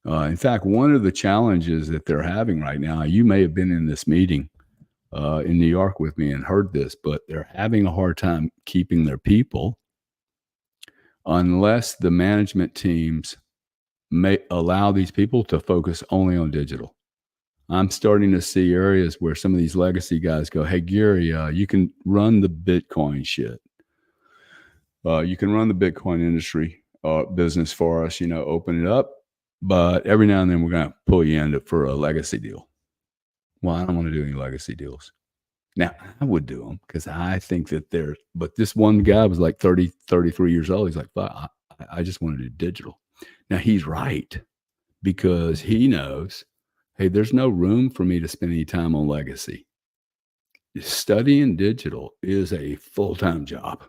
In fact, one of the challenges that they're having right now, you may have been in this meeting in New York with me and heard this, but they're having a hard time keeping their people unless the management teams may allow these people to focus only on digital. I'm starting to see areas where some of these legacy guys go, hey, Gary, you can run the Bitcoin shit. You can run the Bitcoin industry business for us, open it up. But every now and then we're going to pull you in for a legacy deal. Well, I don't want to do any legacy deals. Now, I would do them because I think that but this one guy was like 30, 33 years old. He's like, I just want to do digital. Now, he's right because he knows, hey, there's no room for me to spend any time on legacy. Studying digital is a full-time job.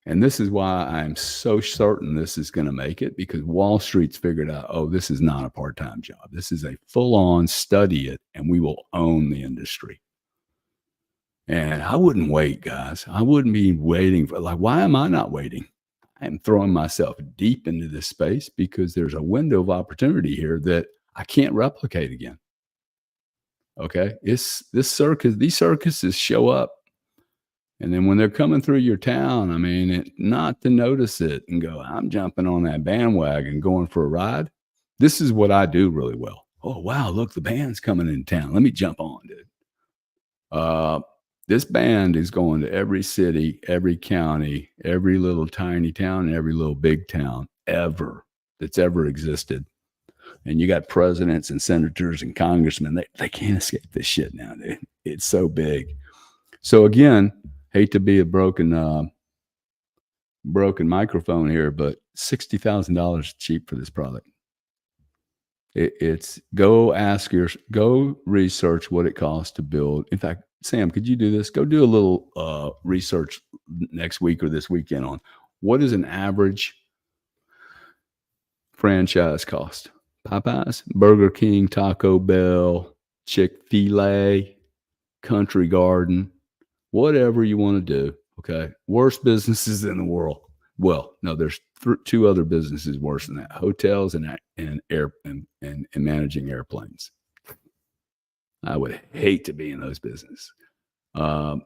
And this is why I'm so certain this is going to make it, because Wall Street's figured out, oh, this is not a part-time job. This is a full-on study it, and we will own the industry. And I wouldn't wait, guys. I wouldn't be waiting for, why am I not waiting? I'm throwing myself deep into this space because there's a window of opportunity here that I can't replicate again. Okay? These circuses show up. And then when they're coming through your town, not to notice it and go, I'm jumping on that bandwagon, going for a ride. This is what I do really well. Oh, wow, look, the band's coming in town. Let me jump on, dude. This band is going to every city, every county, every little tiny town, and every little big town that's ever existed. And you got presidents and senators and congressmen. They can't escape this shit now, dude. It's so big. So again, hate to be a broken microphone here, but $60,000 cheap for this product. It's go research what it costs to build. In fact, Sam, could you do this? Go do a little research next week or this weekend on what is an average franchise cost. Popeyes, Burger King, Taco Bell, Chick-fil-A, Country Garden, whatever you want to do. Okay. Worst businesses in the world. Well, no, there's two other businesses worse than that: hotels and managing airplanes. I would hate to be in those businesses. I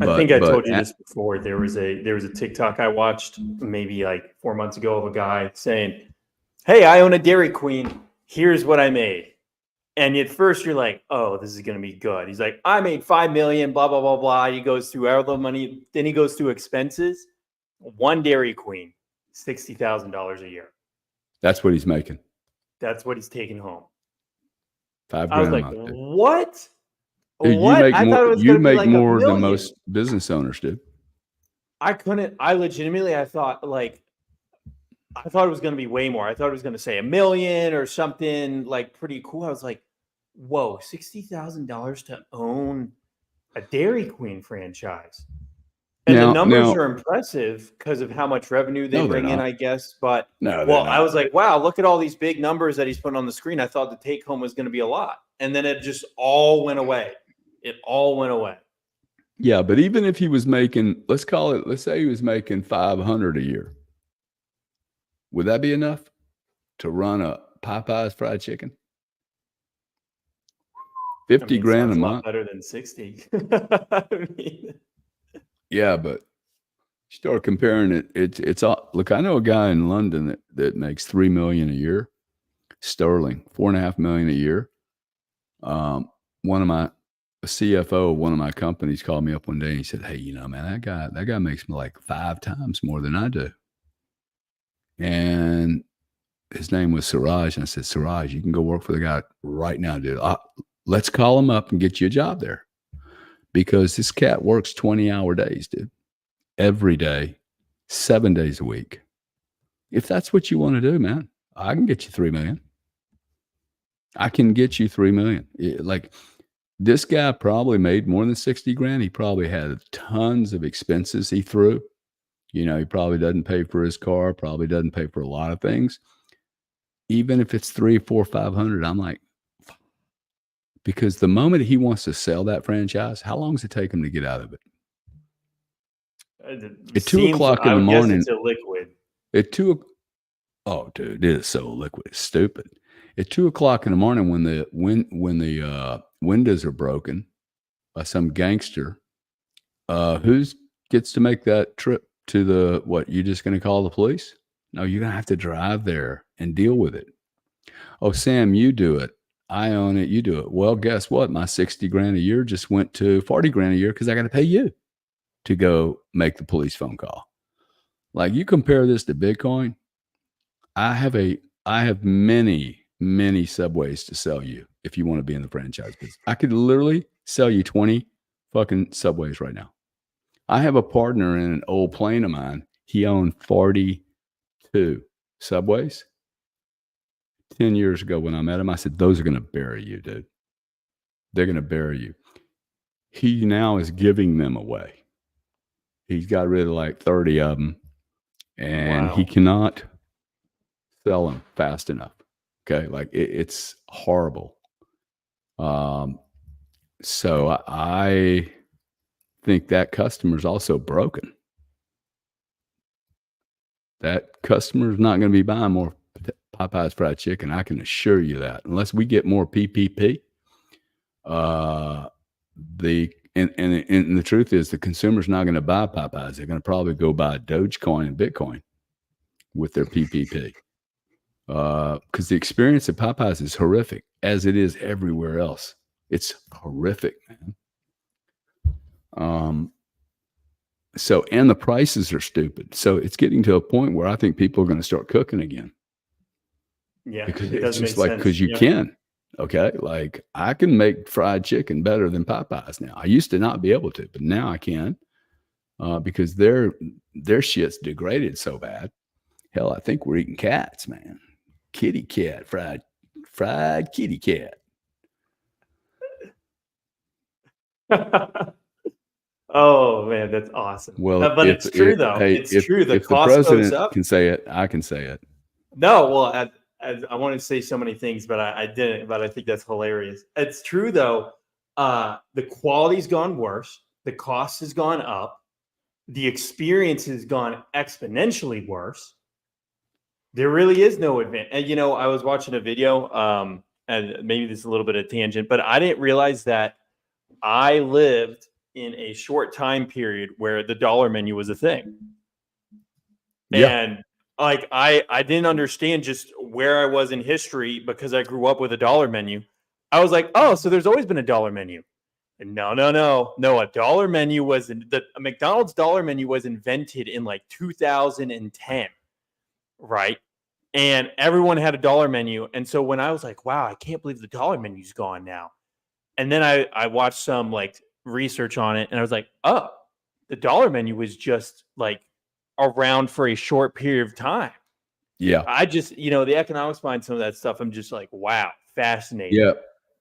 think I told you this before. There was a TikTok I watched maybe like 4 months ago of a guy saying, hey, I own a Dairy Queen. Here's what I made. And at first you're like, oh, this is going to be good. He's like, I made $5 million, blah, blah, blah, blah. He goes through all the money. Then he goes through expenses. One Dairy Queen, $60,000 a year. That's what he's making. That's what he's taking home. $5,000 I was like, what? Dude, what? You make more than most business owners do. I thought it was going to be way more. I thought it was going to say $1 million or something like pretty cool. I was like, whoa, $60,000 to own a Dairy Queen franchise. And the numbers are impressive because of how much revenue they bring in, I guess. But I was like, wow, look at all these big numbers that he's putting on the screen. I thought the take home was going to be a lot. And then it just all went away. It all went away. Yeah, but even if he was making, let's say he was making $500 a year. Would that be enough to run a Popeyes fried chicken? $50,000 a month. Better than 60. Yeah, but start comparing it. It's all. Look, I know a guy in London that makes $3 million a year, sterling, $4.5 million a year. A CFO of one of my companies called me up one day and he said, hey, man, that guy makes me like 5 times more than I do. And his name was Siraj. And I said, Siraj, you can go work for the guy right now, dude. Let's call him up and get you a job there. Because this cat works 20-hour days, dude. Every day, 7 days a week. If that's what you want to do, man, I can get you $3 million. I can get you $3 million. This guy probably made more than 60 grand. He probably had tons of expenses he threw. You know, he probably doesn't pay for his car, probably doesn't pay for a lot of things. Even if it's 3, 4, 500, I'm like, because the moment he wants to sell that franchise, how long does it take him to get out of it? At 2 o'clock in I the would guess morning, it's illiquid. at 2, oh, dude, it is so liquid. It's stupid. At 2 o'clock in the morning, when the windows are broken by some gangster, who's gets to make that trip to the what? You just going to call the police? No, you're going to have to drive there and deal with it. Oh, Sam, you do it. I own it. You do it. Well, guess what? My 60 grand a year just went to 40 grand a year because I got to pay you to go make the police phone call. Like, you compare this to Bitcoin. I have many, many subways to sell you if you want to be in the franchise business. I could literally sell you 20 fucking subways right now. I have a partner in an old plane of mine. He owned 42 subways. 10 years ago when I met him, I said, those are going to bury you, dude. They're going to bury you. He now is giving them away. He's got rid of like 30 of them, and he cannot sell them fast enough. Okay. Like it's horrible. So I think that customer's also broken. That customer's not going to be buying more Popeye's fried chicken. I can assure you that, unless we get more PPP. And the truth is, the consumer's not going to buy Popeyes. They're going to probably go buy Dogecoin and Bitcoin with their PPP. Because the experience at Popeyes is horrific, as it is everywhere else. It's horrific, man. So, and the prices are stupid. So it's getting to a point where I think people are going to start cooking again. Yeah, because it it's does just make like, sense. because you Yeah. can. Okay. Like, I can make fried chicken better than Popeyes now. I used to not be able to, but now I can, because their shit's degraded so bad. Hell, I think we're eating cats, man. Kitty cat, fried kitty cat. Oh man, that's awesome. Well, But it's true though. It's true. The if the cost goes president up. can say it, I can say it. No, well, I wanted to say so many things, but I didn't. But I think that's hilarious. It's true though. The quality's gone worse. The cost has gone up. The experience has gone exponentially worse. There really is no advantage. And you know, I was watching a video, and maybe this is a little bit of tangent, but I didn't realize that I lived in a short time period where the dollar menu was a thing. Yeah. And like I didn't understand just where I was in history because I grew up with a dollar menu. I was like, oh, so there's always been a dollar menu. And no. A dollar menu was a McDonald's dollar menu was invented in like 2010, right? And everyone had a dollar menu. And so when I was like, wow, I can't believe the dollar menu's gone now. And then I watched some like research on it, and I was like, oh, the dollar menu was just like around for a short period of time. Yeah. I just, the economics behind some of that stuff, I'm just like, wow, fascinating. Yeah.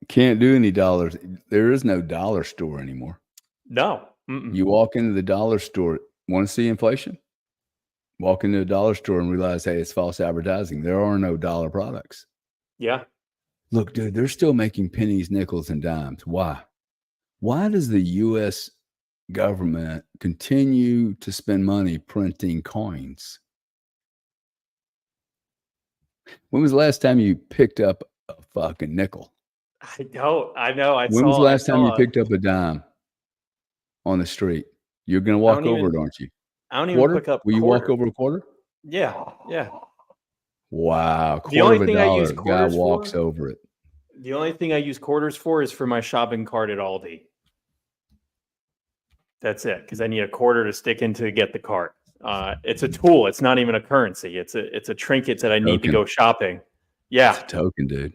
Can't do any dollars. There is no dollar store anymore. No. You walk into the dollar store, want to see inflation? Walk into the dollar store and realize, hey, it's false advertising. There are no dollar products. Yeah. Look, dude, they're still making pennies, nickels, and dimes. Why? Why does the U.S. government continue to spend money printing coins? When was the last time you picked up a fucking nickel? I don't. I know. When was the last time you picked up a dime on the street? You're going to walk over it, aren't you? I don't even pick up. Will you walk over a quarter? Yeah. Yeah. Wow. The only $0.25 thing I use guy quarters walks for, over it. the only thing I use quarters for is for my shopping cart at Aldi. That's it, because I need a quarter to stick in to get the cart. It's a tool. It's not even a currency. It's a trinket that I need to go shopping. Yeah. It's a token, dude.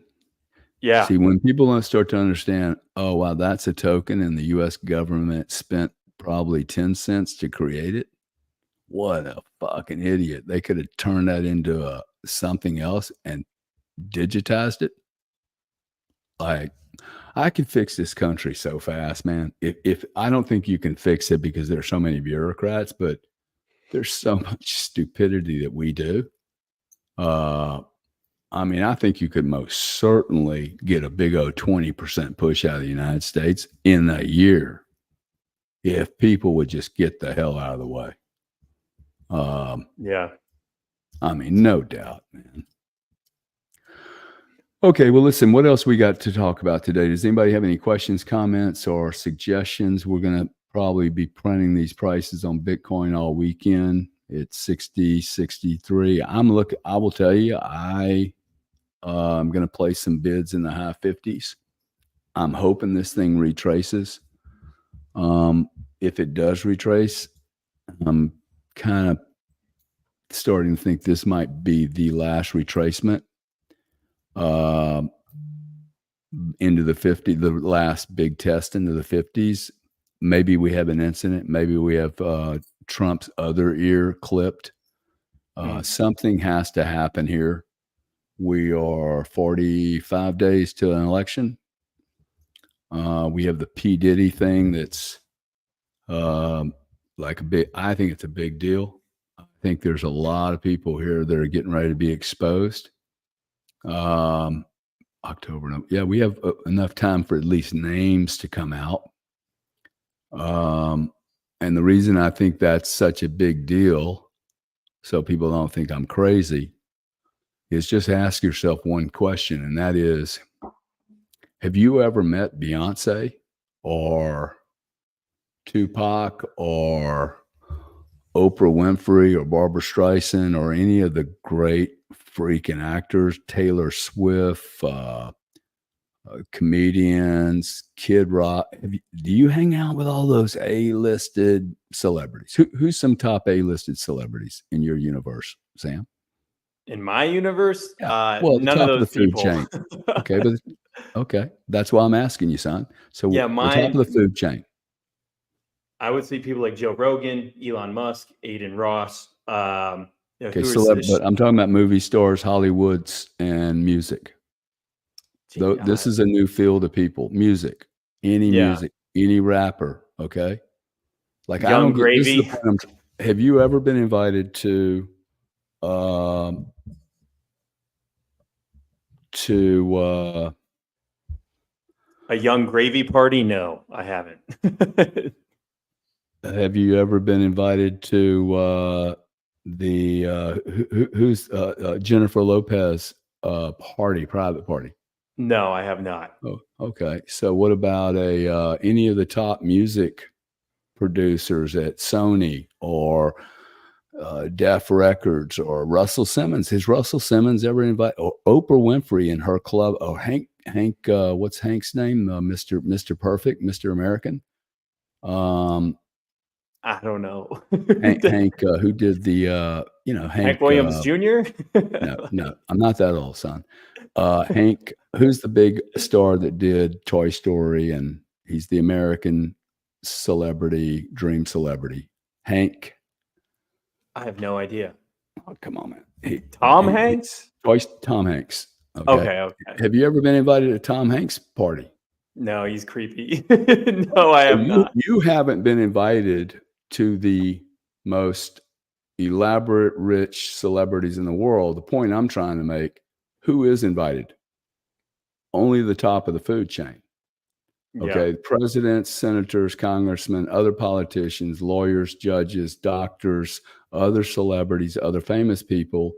Yeah. See, when people start to understand, oh, wow, that's a token, and the U.S. government spent probably 10 cents to create it. What a fucking idiot. They could have turned that into something else and digitized it. Like, I could fix this country so fast, man. If I don't think you can fix it because there's so many bureaucrats, but there's so much stupidity that we do. I mean, I think you could most certainly get a big old 20% push out of the United States in a year if people would just get the hell out of the way. Yeah. I mean, no doubt, man. Okay, well, listen, what else we got to talk about today? Does anybody have any questions, comments, or suggestions? We're going to probably be printing these prices on Bitcoin all weekend. It's 60, 63. I will tell you, I'm going to place some bids in the high 50s. I'm hoping this thing retraces. If it does retrace, I'm kind of starting to think this might be the last retracement into the 50, the last big test into the 50s. Maybe we have an incident. Maybe we have Trump's other ear clipped. Something has to happen here. We are 45 days to an election. We have the P. Diddy thing that's like a big, I think it's a big deal. I think there's a lot of people here that are getting ready to be exposed. October. Yeah, we have enough time for at least names to come out. And the reason I think that's such a big deal, so people don't think I'm crazy, is just ask yourself one question, and that is, have you ever met Beyonce or Tupac or Oprah Winfrey or Barbara Streisand or any of the great freaking actors, Taylor Swift, comedians, Kid Rock? Do you hang out with all those A-listed celebrities? Who's some top A-listed celebrities in your universe, Sam? In my universe, well, none of those food people. chain. Okay, but okay, that's why I'm asking you, son. So yeah, the top of the food chain. I would see people like Joe Rogan, Elon Musk, Aiden Ross. Okay, but I'm talking about movie stars, Hollywoods, and music. This is a new field of people. Music, any rapper. Okay, like Young I don't Gravy. Get. This is the point have you ever been invited to a Young Gravy party? No, I haven't. Have you ever been invited to who's Jennifer Lopez private party? No, I have not. Oh, okay. So what about any of the top music producers at Sony or Def Records or Russell Simmons? Has Russell Simmons ever invited, or Oprah Winfrey in her club, or Hank, what's Hank's name? Mr. Perfect, Mr. American. I don't know. Hank, who did the, Hank Williams Jr.? No, I'm not that old, son. Hank, who's the big star that did Toy Story, and he's the American celebrity, dream celebrity. Hank. I have no idea. Oh, come on, man. Tom Hanks? Tom Hanks. Okay. Have you ever been invited to Tom Hanks' party? No, he's creepy. No, I have not. You haven't been invited to the most elaborate, rich celebrities in the world. The point I'm trying to make, who is invited? Only the top of the food chain. Okay. Yeah. Presidents, senators, congressmen, other politicians, lawyers, judges, doctors, other celebrities, other famous people.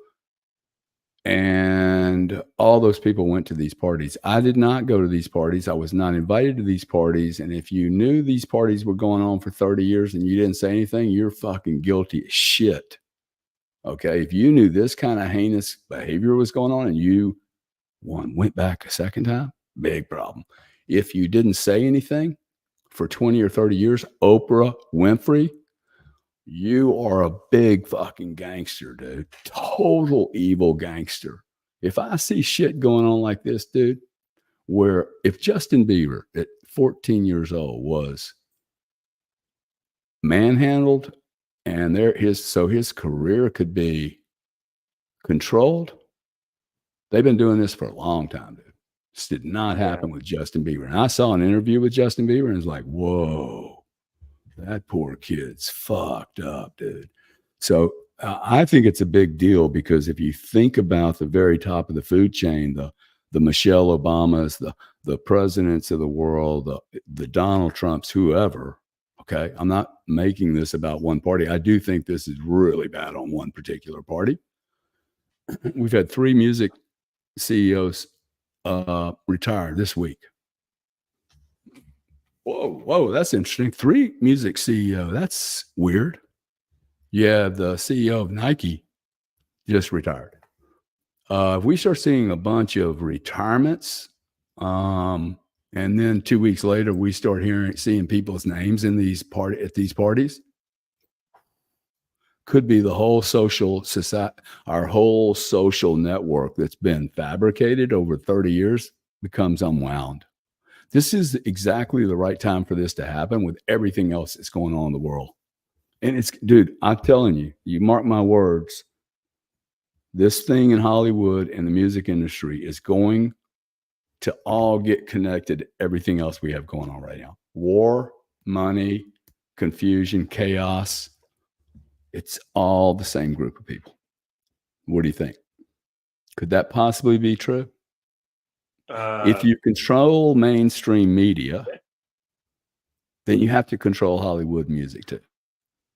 And all those people went to these parties. I did not go to these parties. I was not invited to these parties. And if you knew these parties were going on for 30 years and you didn't say anything, you're fucking guilty as shit. Okay. If you knew this kind of heinous behavior was going on and you went back a second time, big problem. If you didn't say anything for 20 or 30 years, Oprah Winfrey, you are a big fucking gangster, dude. Total evil gangster. If I see shit going on like this, dude, where if Justin Bieber at 14 years old was manhandled and his career could be controlled, they've been doing this for a long time, dude. This did not happen with Justin Bieber. And I saw an interview with Justin Bieber and it's like, whoa, that poor kid's fucked up, dude. So I think it's a big deal because if you think about the very top of the food chain, the Michelle Obamas, the presidents of the world, the Donald Trumps, whoever, okay, I'm not making this about one party. I do think this is really bad on one particular party. We've had 3 music CEOs retire this week. Whoa, that's interesting. 3 music CEO. That's weird. Yeah, the CEO of Nike just retired. If we start seeing a bunch of retirements, and then 2 weeks later we start seeing people's names in at these parties, could be the whole social society, our whole social network that's been fabricated over 30 years becomes unwound. This is exactly the right time for this to happen with everything else that's going on in the world. And dude, I'm telling you, you mark my words, this thing in Hollywood and the music industry is going to all get connected to everything else we have going on right now. War, money, confusion, chaos. It's all the same group of people. What do you think? Could that possibly be true? If you control mainstream media, then you have to control Hollywood music too.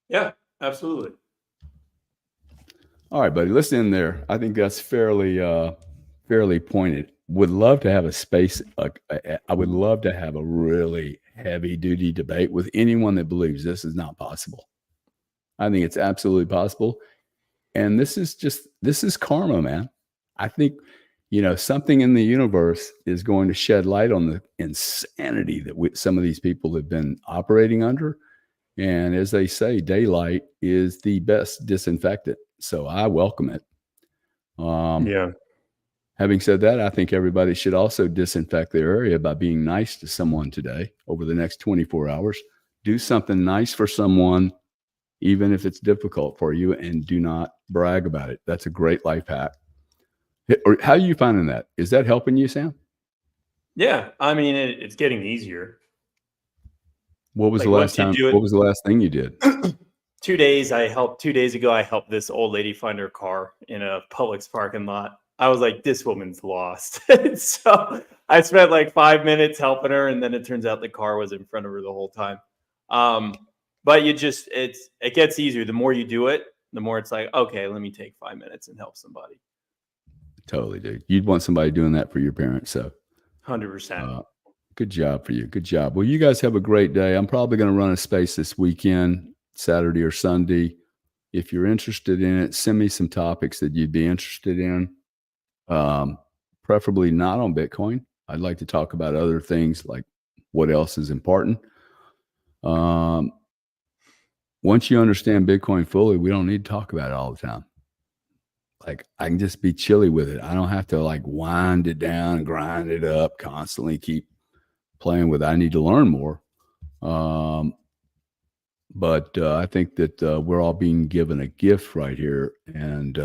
Yeah, absolutely. All right, buddy, listen in there. I think that's fairly pointed. Would love to have I would love to have a really heavy duty debate with anyone that believes this is not possible. I think it's absolutely possible. And this is karma, man. I think, something in the universe is going to shed light on the insanity that some of these people have been operating under. And as they say, daylight is the best disinfectant. So I welcome it. Yeah. Having said that, I think everybody should also disinfect their area by being nice to someone today over the next 24 hours. Do something nice for someone, even if it's difficult for you, and do not brag about it. That's a great life hack. How are you finding that? Is that helping you, Sam? Yeah. I mean, it's getting easier. What was the last time? What was the last thing you did? 2 days. 2 days ago, I helped this old lady find her car in a Publix parking lot. I was like, this woman's lost. So I spent like 5 minutes helping her. And then it turns out the car was in front of her the whole time. But it gets easier. The more you do it, the more it's like, okay, let me take 5 minutes and help somebody. Totally, dude. You'd want somebody doing that for your parents. So 100%. Good job for you. Good job. Well, you guys have a great day. I'm probably going to run a space this weekend, Saturday or Sunday. If you're interested in it, send me some topics that you'd be interested in. Preferably not on Bitcoin. I'd like to talk about other things like what else is important. Once you understand Bitcoin fully, we don't need to talk about it all the time. Like, I can just be chilly with it. I don't have to like wind it down, grind it up, constantly keep playing with it. I need to learn more. But I think that we're all being given a gift right here. And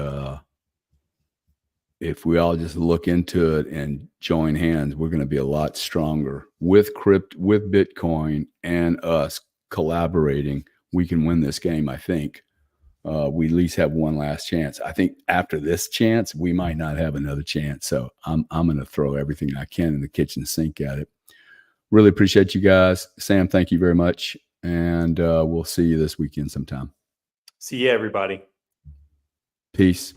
if we all just look into it and join hands, we're going to be a lot stronger with Bitcoin and us collaborating. We can win this game, I think. We at least have one last chance. I think after this chance, we might not have another chance. So I'm going to throw everything I can in the kitchen sink at it. Really appreciate you guys. Sam, thank you very much. And we'll see you this weekend sometime. See you, everybody. Peace.